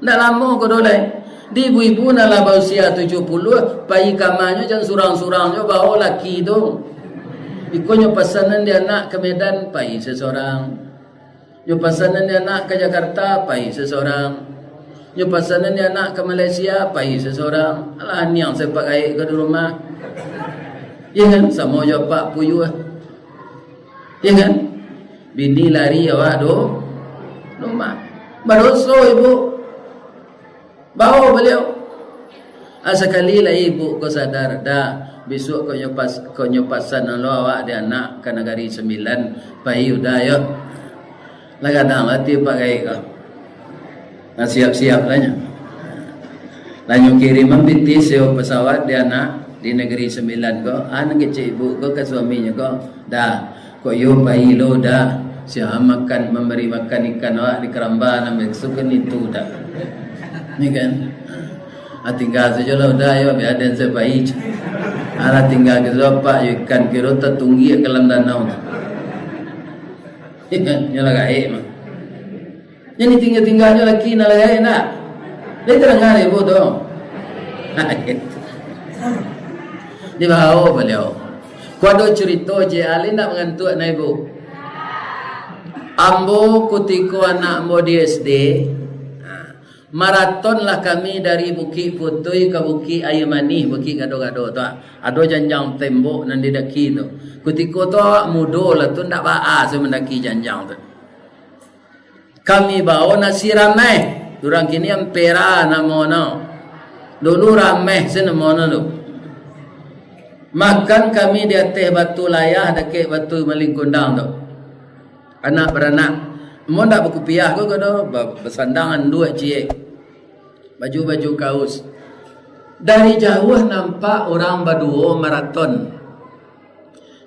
Ndak lama kau dolai. Di ibu-ibu nak lah usia 70, bayi kamarnya jangan surang-surang je bawa laki tu. Ikonya pesanan dia nak ke Medan pai seseorang. Yo pesanan dia nak ke Jakarta pai seseorang. Yo pesanan dia nak ke Malaysia pai seseorang. Alah niang saya pakai ke rumah. Ya kan sama je pak puyuh. Ya kan? Bini lari awak do rumah. Baroso ibu. Bawa beliau. Sekali lah ibu kau sadar dah besok kau nyopasan lo awak dia anak ke negari 9 pai udah yo. Lah kadang hati pakai kau. Nah siap-siap lah nya. Lanyu kiriman binti sewa pesawat dia anak di negeri 9 kau. Anak kecil ibu kau ke suaminya kau. Dah kok yo bayi lo dah siapa makan memberi makan ikan awak di keramba namanya sukan itu dah ni kan tinggal saja lo dah yo biar dan sebaik ala tinggal ke pak ikan kiro tertunggi ke dalam danau ikan nyala gaib mah jadi tinggalnya lagi nala gaib nak dia terangkan ibu tu di bawah beliau. Kuado cerita je ali nak mengantuk na ibu. Ambo kutiko anak ambo di SD. Maraton lah kami dari Bukit Putui ke Bukit Air Manis, Bukit Gado-Gado tu. Ado janjang tembok nan di daki tu. Kutiko tu mudo lah tu ndak baa se mendaki janjang tu. Kami bawa nasi ramai. Durang kini ampera namono. Dulu ramai se namono tu. Makan kami di atas batu layah dekat batu maling kundang tu. Anak beranak. Mau tak berkupiah kau tu bersandangan dua cie. Baju-baju kaos. Dari jauh nampak orang berdua maraton.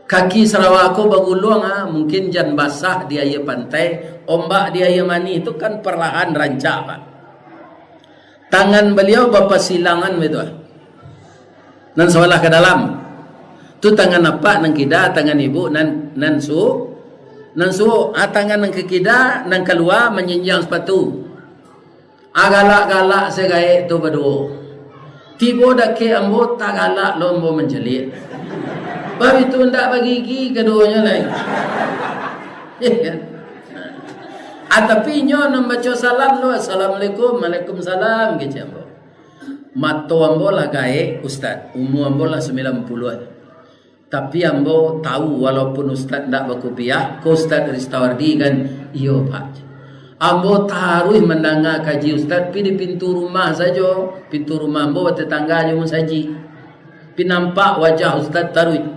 Kaki Sarawak aku bergulung mungkin jan basah di air pantai, ombak di air mani itu kan perlahan rancak Pak. Tangan beliau berpasilangan betul. Dan seolah ke dalam. Tu tangan apa nang kida, tangan ibu nan su tangan nang kida nang keluar menyenjang sepatu. Agalak-galak segaik tu berdua. Tiba dak ke ambo tak galak lombo menjelit. Bab itu ndak bagi gigi keduanya lain. Ya. Tapi nyo nak baca salam lo assalamualaikum waalaikumsalam gitu ambo. Mato ambo lah gaek ustaz, umur ambo lah 90-an. Tapi ambo tahu walaupun ustaz tak berkopiah, ko ustaz Ristawardi kan, iyo pak. Ambo taruh mendengar kaji ustaz pi di pintu rumah saja, pintu rumah ambo tetangga je musaji. Pi nampak wajah ustaz taruh.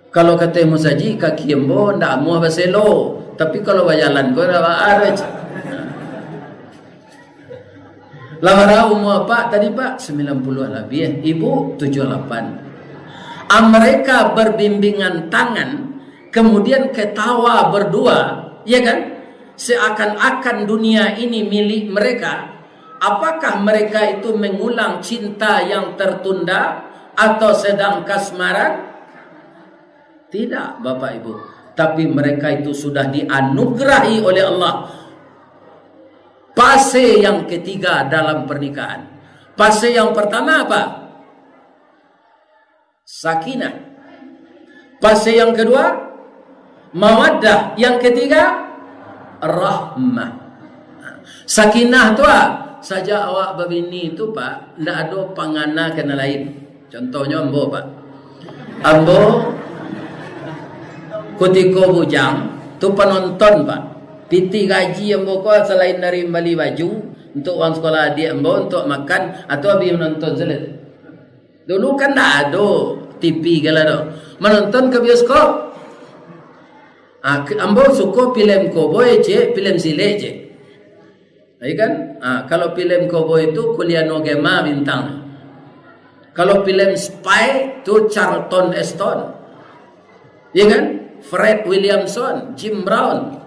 Kalau kata musaji kaki ambo ndak muah baselo, tapi kalau berjalan ko dah araj. Lamara umur Pak tadi Pak 90 lebih, Ibu 78. Mereka berbimbingan tangan, kemudian ketawa berdua, ya kan? Seakan-akan dunia ini milik mereka. Apakah mereka itu mengulang cinta yang tertunda atau sedang kasmaran? Tidak, Bapak Ibu. Tapi mereka itu sudah dianugerahi oleh Allah fase yang ketiga dalam pernikahan. Fase yang pertama apa? Sakinah. Fase yang kedua mawaddah. Yang ketiga rahmah. Sakinah tu saja awak berbini itu Pak, tidak ada pangana kena lain. Contohnya ambo Pak, ambo kutiko bujang tu penonton Pak. Piti gaji ambo ko selain dari beli baju untuk uang sekolah adik ambo, untuk makan atau habis menonton selet. Dulu kan tak ada TV kala do. Menonton ke bioskop. Ambo suka film cowboy je, film silet je. Ya kan? Kalau film cowboy itu Kuliano Gema bintang. Kalau film spy itu Charlton Heston. Ya kan? Fred Williamson, Jim Brown.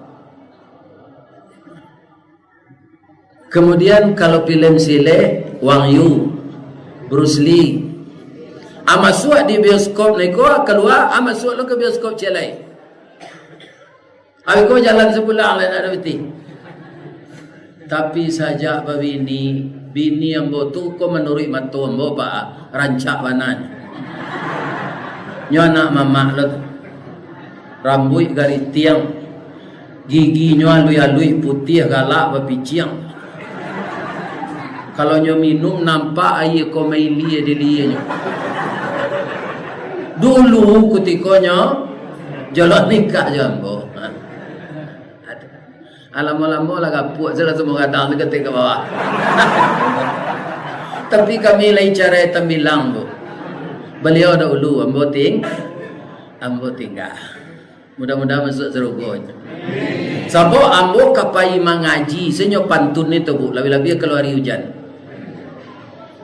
Kemudian kalau film silet Wang Yu, Bruce Lee. Amasuk di bioskop neko keluar, amasuk lo ke bioskop celai. Aku jalan sepulang lain ada beti. Tapi saja babini, bini ambo tu ko menurut matu ambo Pak rancak banan. Nyo anak mama lo rambut garis tiang, gigi nyo alui-alui putih galak bapiciang. Kalau nyo minum nampak air komeili di lianya. Dulu ketika nyo jalan nikah jambo. Lama-lama lah kapuk salah semua kadang dekat ke bawah. Tapi kami lain cara tembilang bu. Beliau dahulu ambo tinggal. Mudah-mudahan masuk surga. Sabo ambo kapai mengaji senyo pantun itu bu, lebih-lebih keluar hujan.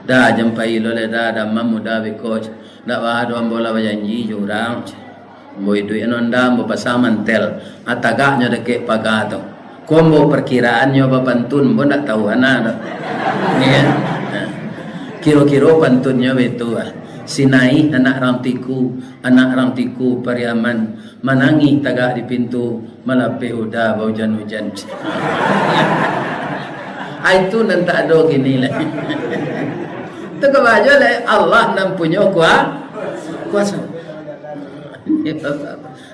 Dah jampai lo le dah mamu dah bikoj. Dah bahado ambo la janji jurang. Ambo itu enonda ambo pasamantel atagaknya deke pagato. Kombo perkiraannya apa pantun, bo ndak tahu anak. Ya. Kiro-kiro pantunnya betul. Sinai anak rantiku Pariaman manangi tagak di pintu malape udah bau hujan-hujan. Itu nanti ada gini lah. Itu kebaca lah Allah nam punya kuasa.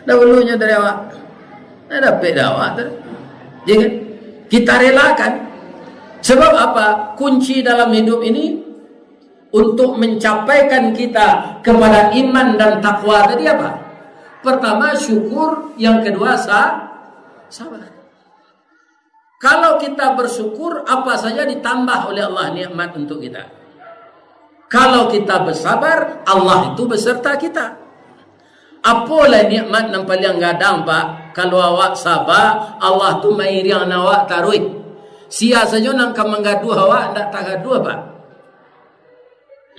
Dahulunya dari awak. Ada pedawat. Jadi kita relakan. Sebab apa? Kunci dalam hidup ini untuk mencapaikan kita kepada iman dan takwa tadi apa? Pertama syukur, yang kedua sabar. Kalau kita bersyukur, apa saja ditambah oleh Allah nikmat untuk kita. Kalau kita bersabar, Allah itu beserta kita. Apalah nikmat yang paling gadang Pak? Kalau awak sabar, Allah tu mairi yang awak tarui. Sia saja nang menggaduh awak ndak tagaduh Pak.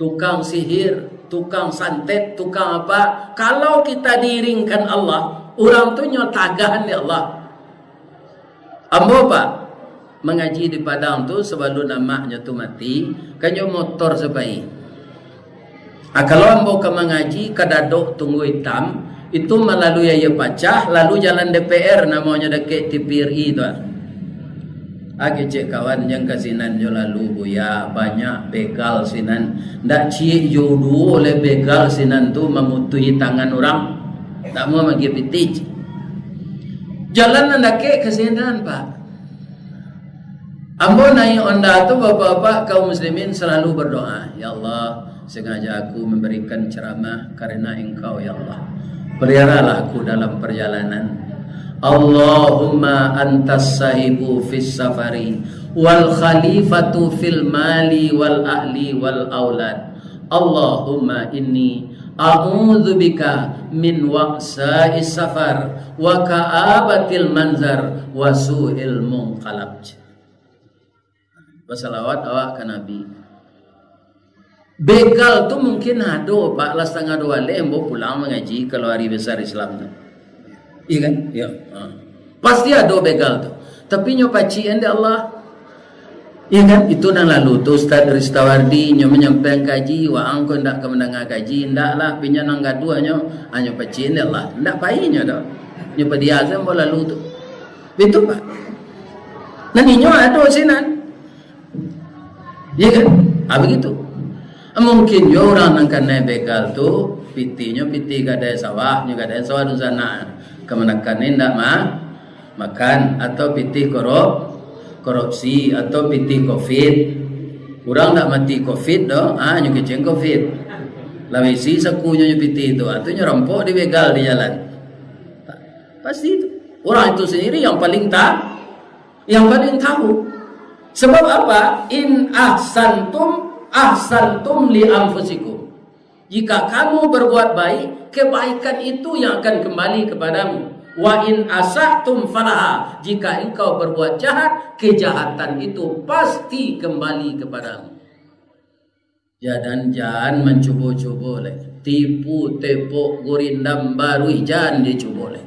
Tukang sihir, tukang santet, tukang apa? Kalau kita diiringkan Allah, orang tu nyotagahan ya Allah. Ambo Pak mengaji di Padang tu sebelum namanya tu mati, kanyo motor sebaik. Kalau ambo ke mengaji kadadok tunggu hitam itu melalui ya pacah lalu jalan DPR namanya dekat TPRI tu. Cek kawan yang kasinan jo lalu buya banyak begal sinan ndak cie jodoh oleh begal sinan tu memutui tangan orang tak mau bagi pitij jalan ndake kasinan Pak. Ambo naik onda tu bapak-bapak kaum muslimin selalu berdoa, ya Allah sengaja aku memberikan ceramah karena Engkau ya Allah. Peliharalah aku dalam perjalanan. Allahumma antas sahibu fis safari wal khalifatu fil mali wal ahli wal aulad. Allahumma inni a'udzubika min wa'sa'is safar wa ka'abatil manzar wa su'il munqalab. bersalawat awak ke Nabi. Begal tu mungkin ada 14.30 lembo pulang mengaji kalau hari besar Islam tu. Iya kan? Ya. Pasti ada begal tu. Tapi nyo paci ande Allah. Iya kan? Itu nang lalu tu Ustaz Ristawardi nyo menyampaikan kaji, wa angko ndak ke mendengar kaji, ndak lah pinya nang gadua nyo hanya paci ande Allah. Ndak pai nyo dah. Nyo pediazam bo lalu tu. Betul Pak? Nanti nyo ada sinan. Iya kan? Begitu. Mungkin yo orang nang kena begal tu pitinya piti gadai sawah, nyo gadai sawah tu sana. Kemenakan ndak makan atau piti korupsi atau piti covid. Orang tak mati covid doh, nyo keceng covid. Lawisi sakunya nyo piti itu, atau nyo rampok di begal di jalan. Pasti itu. Orang itu sendiri yang paling tahu. Sebab apa? In ahsantum li anfusikum. Jika kamu berbuat baik, kebaikan itu yang akan kembali kepadamu. Wa in asatum falaha. Jika engkau berbuat jahat, kejahatan itu pasti kembali kepadamu. Dan jangan mencuba-cuba leh. Tipu tepuk gurindam barui jangan dicuba leh.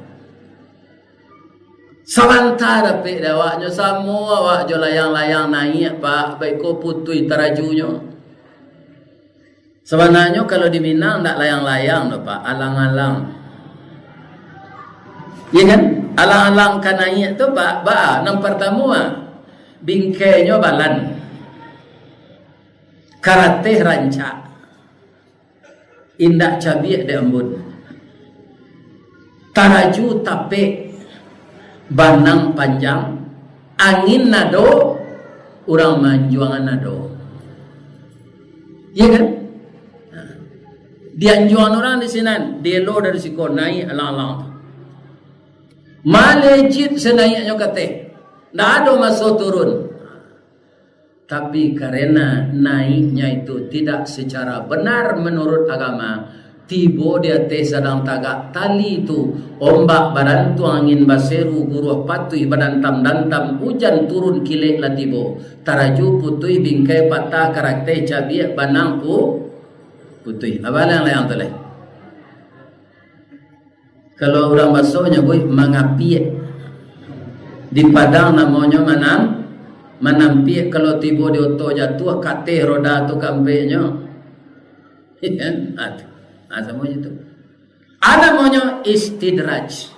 Sementara pek awaknya semua awak jo layang-layang naik Pak, baik ko putui terajunya. Sebenarnya kalau di Minang tak layang-layang dah Pak, alang-alang. Ya kan? Alang-alang kan naik tu Pak, nang pertama bingkainya balan. Karate rancak. Indak cabiak de embun. Taraju tapek. Banang panjang, angin nado, orang manjuangan nado. Iya kan? Dianjuan orang di sini, dia lo dari siko naik alang-alang. Malejit senaiknya kate, ndak ada masuk turun. Tapi karena naiknya itu tidak secara benar menurut agama, tibo dia teh sedang tagak tali itu ombak badantu angin baseru guruh patui badan tam hujan turun kilek lah tibo taraju putui bingkai patah karakter cabiak banang putui abalang yang toleh. Kalau orang basonya boy mangapiek di Padang namanya manampiek. Kalau tibo di oto jatuh kate roda tu kampenya semuanya itu. Ada maunya istidraj.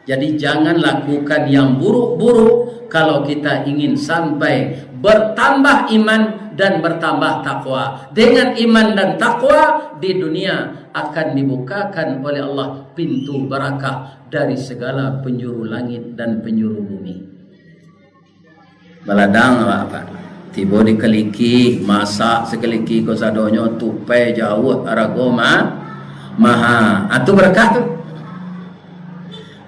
Jadi jangan lakukan yang buruk-buruk kalau kita ingin sampai bertambah iman dan bertambah takwa. Dengan iman dan takwa di dunia akan dibukakan oleh Allah pintu barakah dari segala penjuru langit dan penjuru bumi. Baladang apa? Tiba dikeliki masak sekeliki kosadonyo tupai jauh aragoma maha atu berkah tu.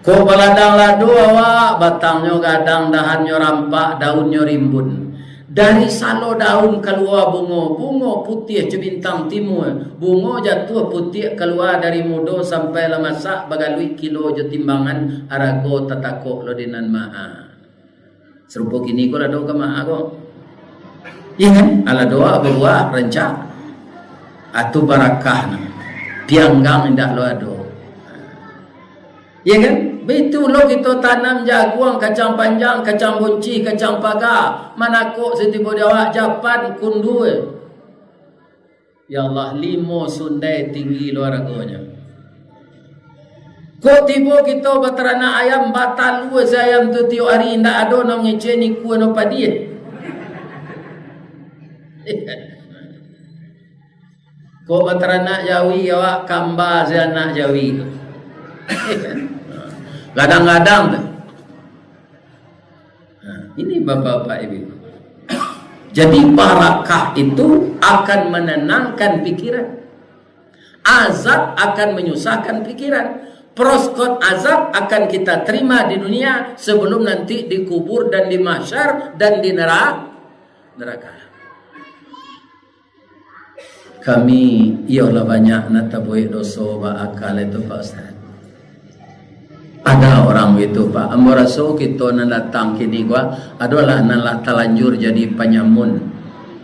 Ko baladang ladu awak batangnya gadang dahannya rampak daunnya rimbun. Dari salo daun keluar bunga putih cebintang timur. Bunga jatuh putih keluar dari mudo sampai lemasak bagalui kilo je timbangan arago tatakok lodinan maha. Serupa kini ko lado ke maha ko. Iya kan? Ala doa berbuah rencak atu barakah pianggang indah lo ado. Ya kan? Betul lo kita tanam jaguang, kacang panjang, kacang bunci, kacang pagar. Manakuk setiap awak Japan kundu. Ya Allah, 5 sundai tinggi luar agonya. Kok tiba kita berternak ayam batal lu ayam tu tiap hari indak ada nak ngeceni ku no padi. Kok berternak jawi awak kamba anak jawi. Kadang-kadang ini bapak-bapak ibu. Jadi barakah itu akan menenangkan pikiran. Azab akan menyusahkan pikiran. Proskot azab akan kita terima di dunia sebelum nanti dikubur dan di mahsyar dan di neraka. Kami ialah banyak nak tabuik dosa ba akal itu Pak Ustaz. Ada orang datang gitu Pak. Ambo raso kita nan datang kini gua adalah nan talanjur jadi penyamun.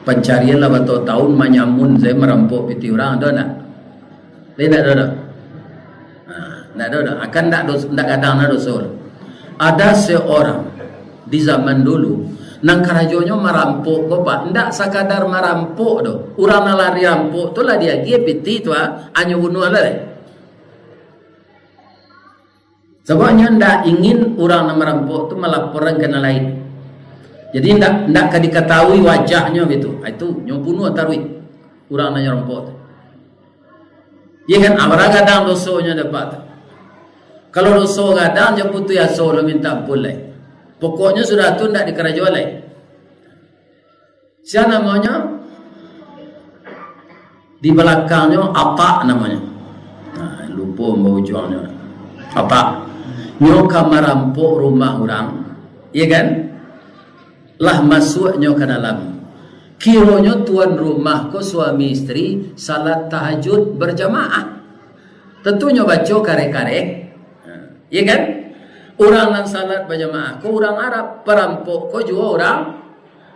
Pencarian lah batu tahun menyamun saya merampok piti orang ada nak? Tidak ada. Tidak ada. Akan tidak kadang ada dosa. Ada seorang di zaman dulu nang karajonyo merampok ko Pak. Tidak sekadar merampok do. Orang nalari rampok tu lah dia piti tu anyo bunuh lah. Sebabnya tidak ingin orang yang merampok itu melaporkan ke lain. Jadi tidak diketahui wajahnya gitu. Itu yang bunuh tarwih orang yang merampok. Ya kan, abra kadang dosonya dapat. Kalau doso kadang dia putu ya solo minta ampun lah. Pokoknya sudah tu tidak dikerjakan lah. Siapa namanya? Di belakangnya apa namanya? Nah, lupa mau jualnya. Apa? Nyoka merampok rumah orang, ya kan? Lah masuknya ke dalam. Kiranya tuan rumah ko suami istri salat tahajud berjamaah. Tentunya baca kare-kare, ya kan? Orang yang salat berjamaah, ko orang Arab, perampok ko juga orang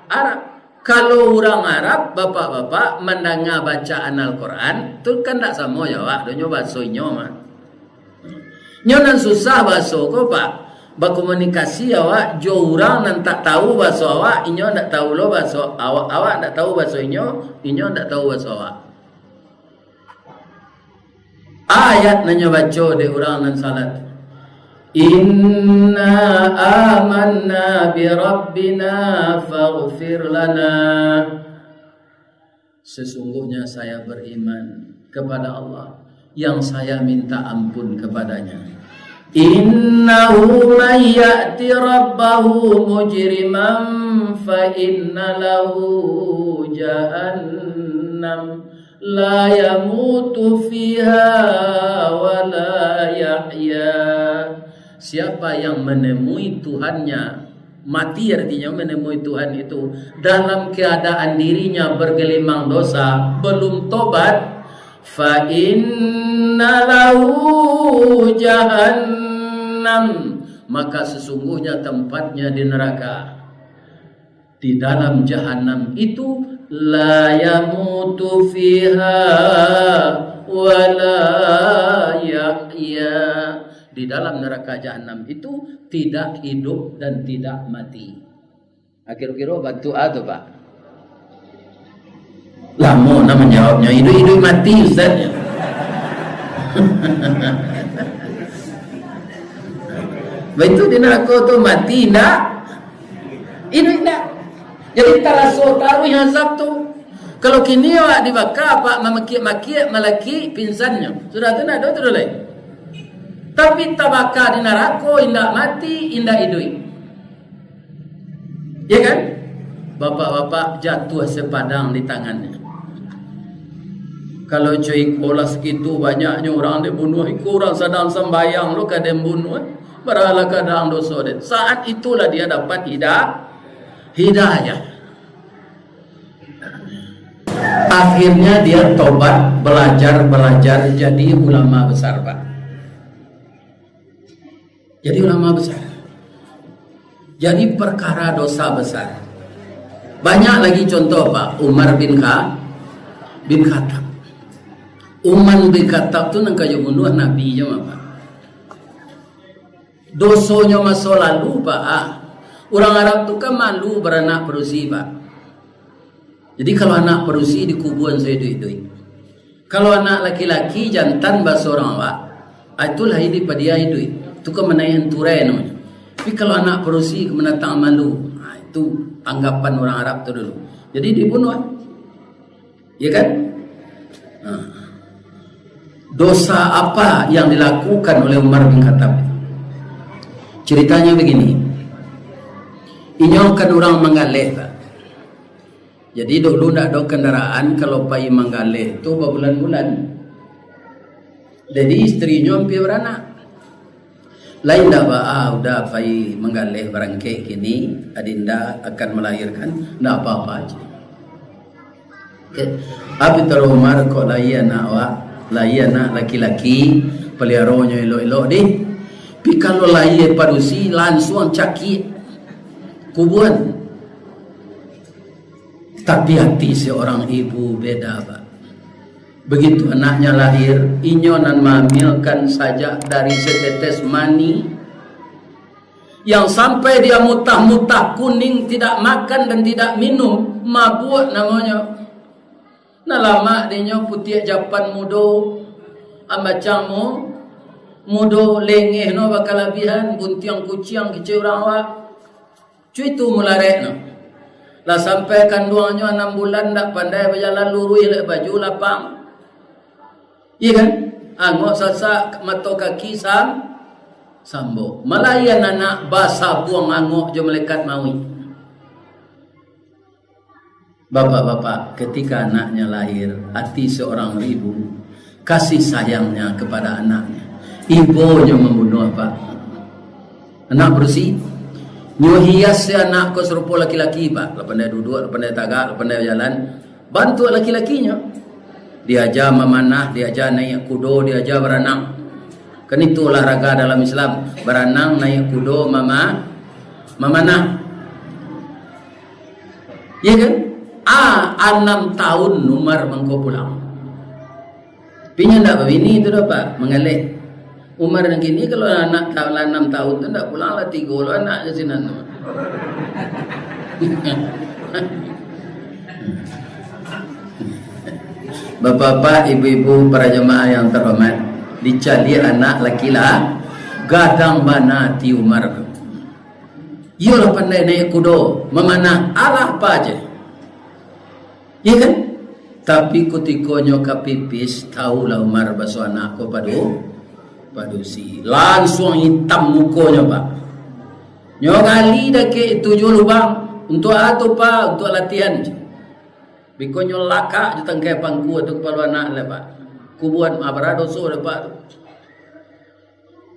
Arab. Kalau orang Arab, bapak-bapak mendengar bacaan Al-Quran, tu kan tak sama ya, Pak. Donyo basoinyo mah. Nyonan susah bahasa ko Pak. Berkomunikasi awak jo orang nan tak tahu bahasa awak, inyo tak tahu lo bahasa awak, awak tak tahu bahasa inyo tak tahu bahasa awak. Ayat nanya baca de orang nan salat. Inna amanna bi rabbina faghfir lana. Sesungguhnya saya beriman kepada Allah yang saya minta ampun kepadanya. Innahu man ya'ti rabbahu mujriman fa inna lahu jahannam la yamutu fiha wa la yahya. Siapa yang menemui Tuhannya, mati artinya menemui Tuhan itu dalam keadaan dirinya bergelimang dosa, belum tobat, fa inna lahu jahannam, maka sesungguhnya tempatnya di neraka. Di dalam jahanam itu la yamutu fiha wa la yahya. Di dalam neraka jahanam itu tidak hidup dan tidak mati. Akhir-akhir bantu atau Pak? Lama nak menjawabnya, hidup-hidup mati Ustaznya. Begitu di neraka tu mati enggak? Hidup enggak? Jadi taraso taruh yang Sabtu. Kalau kini awak dibakar Pak memaki-maki melaki pinsannya. Sudah tu nak ada tu lagi. Tapi tabakar di neraka indak mati, indak hidup. Ya kan? Bapak-bapak jatuh sepadang di tangannya. Kalau cuy kolah segitu banyaknya orang dibunuh, orang sedang sembayang lo kadang bunuh, beralah kadang dosa dia. Saat itulah dia dapat hidayah. Akhirnya dia tobat, belajar jadi ulama besar Pak. Jadi ulama besar. Jadi perkara dosa besar. Banyak lagi contoh Pak. Umar bin Khattab. Umar bin Khattab tu nang kayu bunuh Nabi je Pak. Dosonya masa lalu Pak. Orang Arab tu kan malu beranak perusi Pak. Jadi kalau anak perusi di kuburan saya duit-duit. Kalau anak laki-laki jantan bahasa orang Pak, itulah hidup dia duit. Itu kan menayan turai namanya. Tapi kalau anak perusi menatang malu, itu anggapan orang Arab tu dulu. Jadi dibunuh, ya kan? Dosa apa yang dilakukan oleh Umar bin Khattab? Ceritanya begini. Inyo kan orang Manggale Pak. Jadi dulu nak ada kendaraan kalau pergi Manggale itu berbulan-bulan. Jadi istrinya hampir beranak. Lain dah udah pergi Manggale barangke kini adinda akan melahirkan, tak apa-apa aja. Okay. Tapi terus Umar kok lahir anak laki-laki, peliharonya elok-elok deh. Tapi kalau lahir padusi langsung cakit kubuan. Tapi hati seorang ibu beda, Pak. Begitu anaknya lahir, inyonan memamilkan saja dari setetes mani yang sampai dia mutah-mutah kuning, tidak makan dan tidak minum, mabuk namanya. Nah lama dia putih japan mudo, ambacamu mudo lengeh no bakalabihan, buntiang kuciang kecil orang awak. Cuy itu mularek no. Lah sampai kandungannya 6 bulan tak pandai berjalan lurui le baju lapang. Iya kan? Angok sasak mato kaki sambo. Malayan anak basah buang angok jo malaikat maui. Bapak-bapak, ketika anaknya lahir, hati seorang ibu kasih sayangnya kepada anaknya. Ibunya membunuh apa? Anak bersih. Nyo hias si anak ko serupa laki-laki, Pak. Pandai duduk, pandai tagak, pandai jalan. Bantu laki-lakinya. Diajar memanah, diajar naik kudo, diajar berenang. Kan itu olahraga dalam Islam. Berenang, naik kudo, memanah. Ya kan? 6 tahun Umar mengko pulang. Pinya ndak begini itu dah, Pak, mengalih. Umar yang gini kalau anak 6 tahun tu tak pulang lah 3 anak je sini. Bapak-bapak, ibu-ibu, para jemaah yang terhormat, dicari anak laki-laki gadang bana ti Umar. Yolah pandai naik kudo, memanah alah apa aja. Ya kan? Tapi ketika nyoka pipis, tahulah Umar basuh anak ko padusi. Langsung hitam mukanya, Pak. Nyogali dah ke 7 lubang. Untuk apa, Pak? Untuk latihan. Biko nyolaka jutang kaya pangku atau kepala anak lah, Pak. Kubuan mabarado so dah, Pak.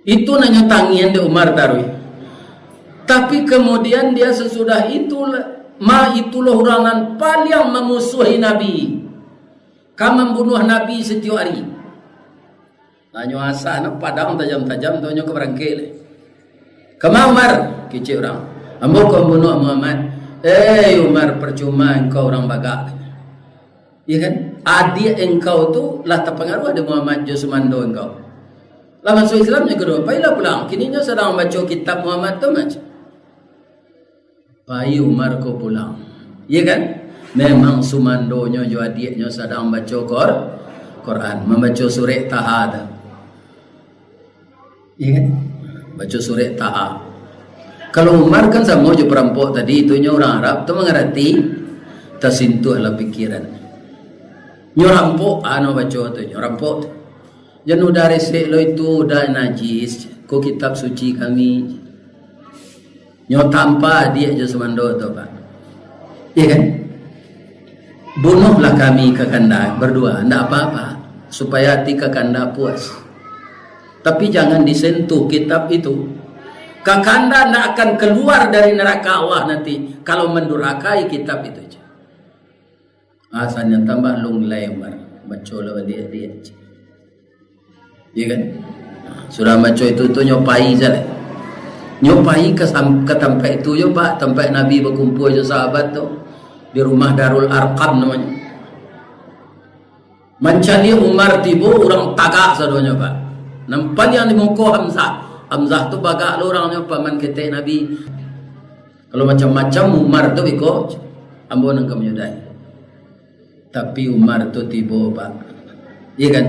Itu nanya tangian de Umar tarui. Tapi kemudian dia sesudah itulah itulah orangan paling memusuhi Nabi. Kamu membunuh Nabi setiap hari. Nanyo asa nak padang tajam-tajam tu nyo ke berangkil. Kemau Umar kecil orang. Ambo kau bunuh Muhammad. Umar, percuma engkau orang bagak. Ya kan? Adik engkau tu lah terpengaruh ada Muhammad Josmando engkau. Lah masuk Islamnya kedua. Pailah pulang. Kini nyo sedang baca kitab Muhammad tu macam. Pai Umar kau pulang. Ya kan? Memang sumandonyo jo adiknya sedang baca Quran, membaca surah Taha. Ya kan? Baca surah Taha. Kalau Umar kan sama je perampok tadi, itunya orang Arab tu mengerti tersentuh lah pikiran. Nyo rampok ano baca tu, nyo rampok. Janu dari sek lo itu dah najis, ko kitab suci kami. Nyo tanpa dia je semando tu, Pak. Ya kan? Bunuhlah kami ke kanda berdua, tidak apa-apa, supaya hati ke kanda puas. Tapi jangan disentuh kitab itu. Kakanda tidak akan keluar dari neraka Allah nanti kalau mendurhakai kitab itu. Asalnya tambah lunglai Umar, baca lawan dia. Ya kan? Surah baca itu nyopai saja. Nyopai ke tempat itu je, Pak, tempat Nabi berkumpul je sahabat tu. Di rumah Darul Arqam namanya. Mencari Umar tiba orang tagak sadonya, Pak. Nampak yang di muka Hamzah. Hamzah tu bagak orangnya paman ketek Nabi. Kalau macam-macam Umar tu ikut ambo nang menyudai. Tapi Umar tu tiba, Pak. Iya kan?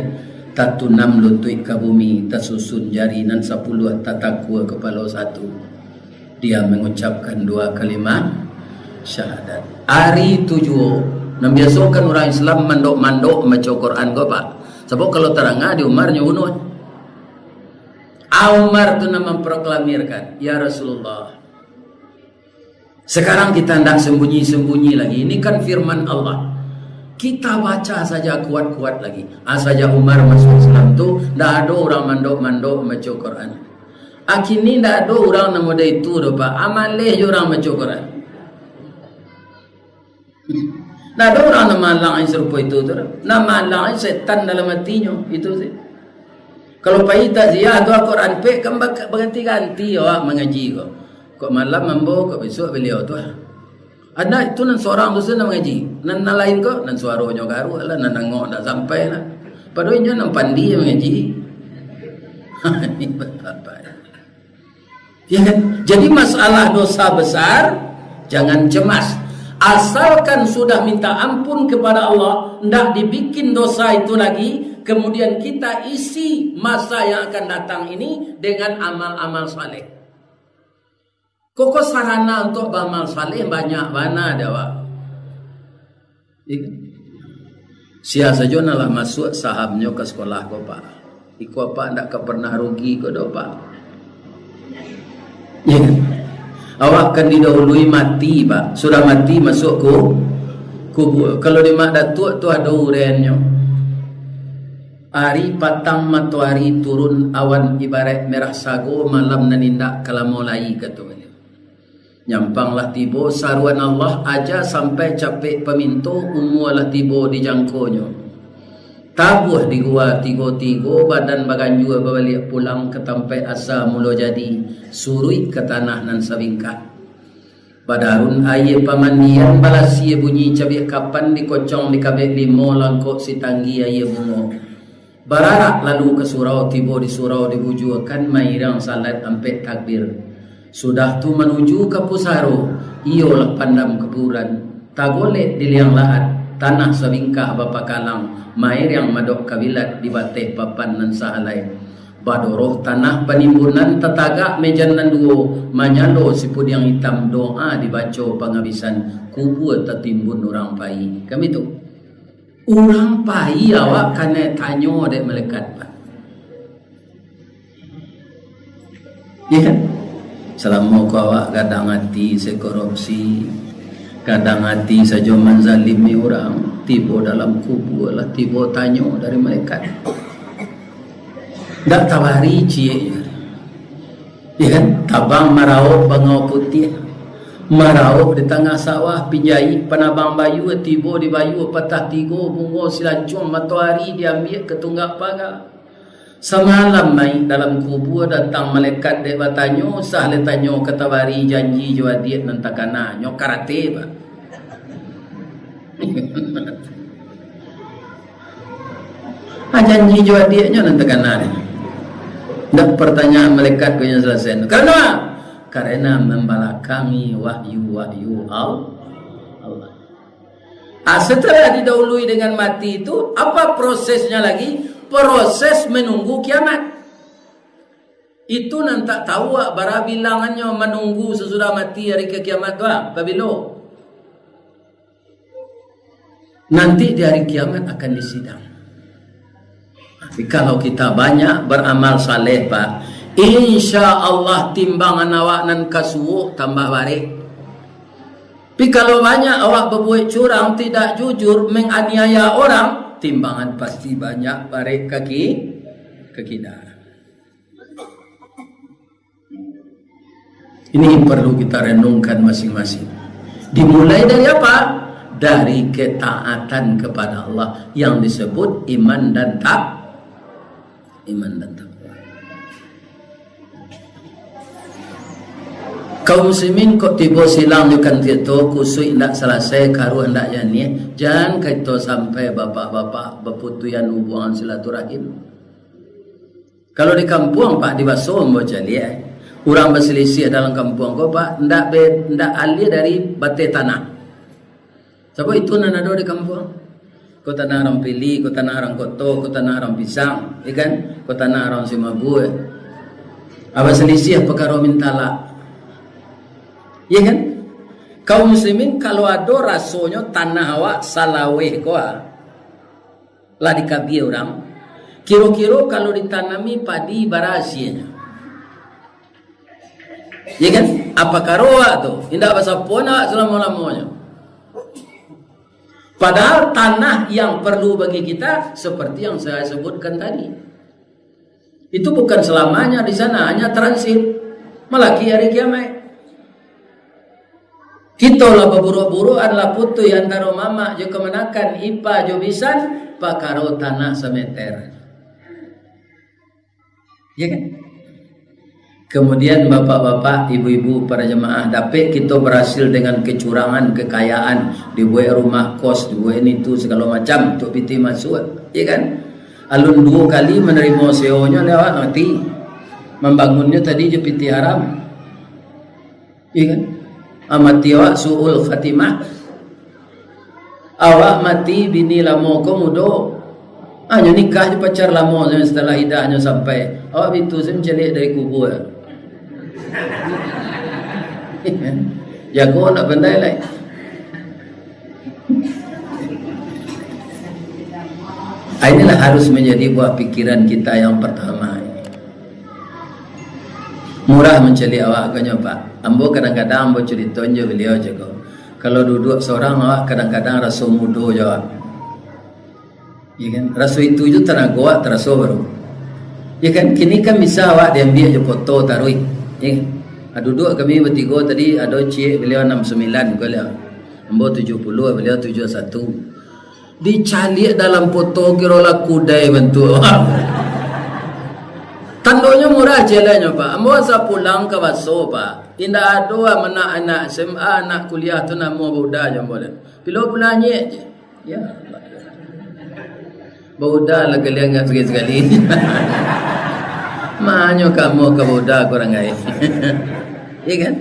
Tatu 6 lutut ke bumi, tersusun jarinan 10 tatakua kepala 1. Dia mengucapkan 2 kalimat syahadat. Hari 7 nan biasakan orang Islam mandok-mandok baca Quran ko, Pak. Sebab kalau terangah di Umarnya unuh. Umar tu nak memproklamirkan, ya Rasulullah, sekarang kita tidak sembunyi-sembunyi lagi. Ini kan firman Allah. Kita baca saja kuat-kuat lagi. Saja Umar masuk Islam tu, tidak ada orang mandok-mandok baca Quran. Akhirnya tidak ada orang nama dia itu, Pak. Amalih je orang baca Quran. Tidak ada orang nama Allah yang serupa itu. Nama Allah yang setan dalam hatinya. Itu sih. Kalau pagi takziah tu Quran pe kan berganti-ganti awak mengaji kok. Kok malam mambo kok besok beliau tu. Ada itu nan seorang tu senang mengaji. Nan lain kok nan suaranya garu lah nan ngok dak sampai lah. Padonya nan pandi mengaji. Ini betapa. Ya kan? Jadi masalah dosa besar jangan cemas. Asalkan sudah minta ampun kepada Allah, hendak dibikin dosa itu lagi, kemudian kita isi masa yang akan datang ini dengan amal-amal saleh. Kok sarana untuk beramal saleh banyak mana ada, Pak? Sia saja nalah masuk sahamnya ke sekolah kau, Pak. Iku apa ndak pernah rugi kau do, Pak? Ya kan? Awak kan didahului mati, Pak. Sudah mati masuk ke kubur. Kalau di mak datuk tu ada urennya. Hari patang matahari turun awan ibarat merah sago, malam nanindak kalamolai kata beliau. Nyampanglah tibo saruan Allah aja sampai capek peminto umualah tibo dijangkonya. Tabuh di gua tigo-tigo badan baganjua balik pulang ke tempat asa mula jadi surui ke tanah nan sabingkah. Badarun aye pamandian balasi bunyi cabik kapan dikocong di kabek limo langkok si tanggi aye bungo. Bararak lalu ke surau tibo di surau dibujuakan mairang salat ampek takbir. Sudah tu menuju ke pusaro, iyolah pandam keburan. Tagolek di liang lahat, tanah sabingkah bapa kalang, mair yang madok kabilat di bateh papan nan sahalai. Badoroh tanah penimbunan tetagak mejan nan duo, manyalo sipud yang hitam doa dibaca pengabisan, kubur tertimbun orang pai. Kami tu orang pai awak kena tanyo dek melekat, Pak. Ya kan? Selama kau awak kadang hati sekorupsi, kadang hati saja menzalimi orang, tiba dalam kubur lah, tiba tanya dari malaikat. Tak tawari cie, ya kan? Tabang marau bangau putih, marau di tengah sawah pinjai penabang bayu, tiba di bayu patah tigo bungo silancung matahari diambil ke tunggak pagar. Semalam mai dalam kubur datang malaikat dek batanyo sah le tanyo katawari janji jua dia nan takana nyo karate, Pak. Janji jua dia nyo nan takana ni. Ndak pertanyaan malaikat punya selesai. Karena membelakangi wahyu Allah. Setelah didahului dengan mati itu, apa prosesnya lagi? Proses menunggu kiamat. Itu nan tak tahu bara bilangannya menunggu sesudah mati hari ke kiamat wa babilo. Nanti di hari kiamat akan disidang. Tapi kalau kita banyak beramal saleh, Pak, insya Allah timbangan awak nan kasuwo tambah baik. Tapi kalau banyak awak berbuat curang, tidak jujur, menganiaya orang, timbangan pasti banyak barik kaki darah. Ini perlu kita renungkan masing-masing. Dimulai dari apa? Dari ketaatan kepada Allah yang disebut iman dan takwa. Kaum muslimin kok tiba silang jukan tito kusui ndak selesai karu ndak yani jangan kaito sampai bapak-bapak berputuyan hubungan silaturahim. Kalau di kampung, Pak, di Baso mbojali orang berselisih dalam kampung kok, Pak, ndak ahli dari bate tanah. Sebab itu nan ada di kampung. Ko tanah orang pilih, ko tanah orang koto, ko tanah orang pisang, ikan, ko tanah orang simabu. Aba selisih perkara mintala. Ya kan? Kaum muslimin kalau ada rasanya tanah awak salaweh koa lah dikabi orang. Kira-kira kalau ditanami padi barasinya. Ya kan? Apa karoa tu? Indah bahasa pona selama-lamanya. Padahal tanah yang perlu bagi kita seperti yang saya sebutkan tadi. Itu bukan selamanya di sana, hanya transit. Melaki hari kiamat. Kita lah berburu-buru adalah putu yang antara mama jo kemenakan ipa jo bisan pakaro tanah semeter. Ya kan? Kemudian bapak-bapak, ibu-ibu, para jemaah, dapat kita berhasil dengan kecurangan, kekayaan, dibuat rumah kos, dibuat ini tu segala macam untuk piti masuk, ya kan? Alun 2 kali menerima seonya lewat mati. Membangunnya tadi je piti haram. Ya kan? Amati awak su'ul khatimah. Awak mati bini lama ko muda. Hanya nikah je pacar lama setelah idahnya sampai. Awak itu mencalik dari kubur. Jago nak pandai lah. Inilah harus menjadi buah pikiran kita yang pertama. Murah mencari awak kanya Pak. Ambo kadang-kadang ambo cerita je beliau jago. Kalau duduk seorang awak kadang-kadang rasa muda jawab. Ya kan? Rasa itu tenaga awak terasa baru. Ya kan? Kini kan bisa awak diambil je foto taruh. Ya. Duduk kami bertiga tadi ada cik beliau 69 beliau. Ambo 70 beliau 71. Dicalik dalam foto kira lah kudai bentuk. Tandanya murah jalannya Pak. Ambo asa pulang ke Baso Pak. Indah ada anak-anak SMA, anak kuliah tu nama budak je boleh. Bila pulangnya je. Ya. Budak lah kalian enggak sekali-sekali. Manyo kamu ke budak kurang air. Ya kan?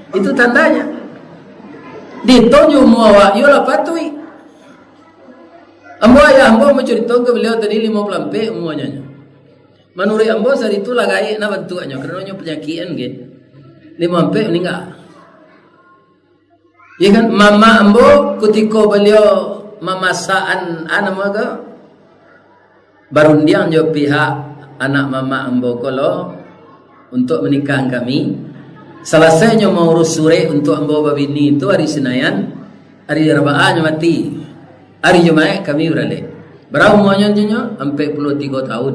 Itu tandanya. Ditonyo muawa, yola patui. Ambo ayah ambo mencerita ke beliau tadi 50 pe umuannya. Menurut ambo saat itu lagai na bentuknya kerana penyakitan gitu. 5 pe meninggal. Ya kan? Mama ambo ketika beliau memasaan anak maga barundiang jo pihak anak mama ambo kalau untuk menikah kami. Selesainya mau urus sore untuk ambo babini itu hari Senayan, hari Arba'ahnya mati. Hari Jumat kami beralih. Berapa umurnya nyonya? 43 tahun.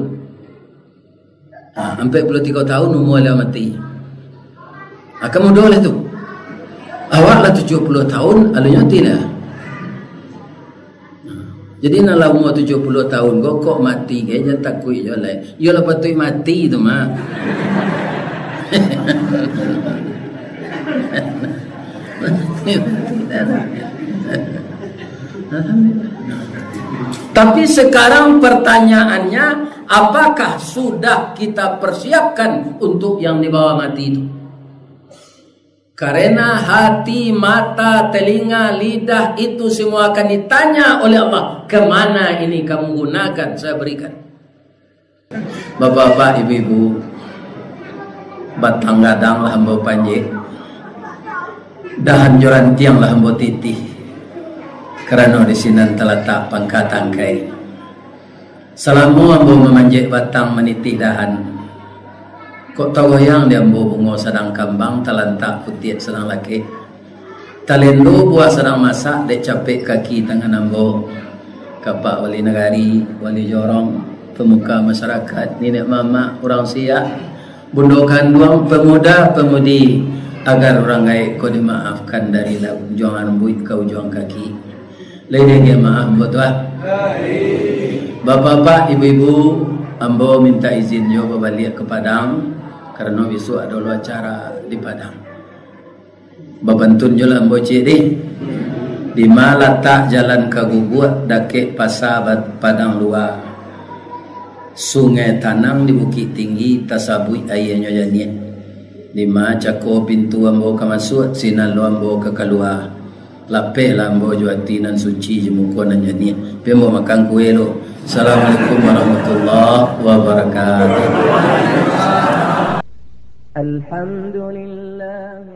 43 tahun umur dia mati. Kamu dole tu. Awaklah 70 tahun alunya tidak. Jadi nak umur 70 tahun kok mati kayaknya takut je lah. Yo lepas tu mati tu mah. Tapi sekarang pertanyaannya, apakah sudah kita persiapkan untuk yang dibawa mati itu? Karena hati, mata, telinga, lidah itu semua akan ditanya oleh Allah. Kemana ini kamu gunakan, saya berikan. Bapak-bapak, ibu-ibu, batang gadang lah hamba panjang, dahan joran tiang lah hamba titih. Kerana di sini terletak pangkat tangkai. Selama hamba memanjat batang menitih dahan, kok tahu yang dia ambo bungo sedang kambang talantak putih sedang laki. Talendo buah sedang masak dek capek kaki tangan ambo. Kapak wali negari, wali jorong, pemuka masyarakat, nenek mama, orang siak, bundo kandung, pemuda, pemudi, agar orang gaib kau dimaafkan dari ujuan buit ke ujuan kaki. Lain dia maaf buat tuan. Bapak-bapak, ibu-ibu, ambo minta izin yo balik ke Padang. Karena besok ada acara di Padang. Babantun je lah ambo cik di. Di mana letak jalan ke Gugut, dakik pasar Padang luar. Sungai Tanang di Bukit Tinggi, tasabui airnya janian. Di mana cako pintu ambo ke masuk, sinan lo ambo ke keluar. Lapeh lah ambo juati nan suci jemuko nan janian. Pembo makan kue lo. Assalamualaikum warahmatullahi wabarakatuh. Alhamdulillah.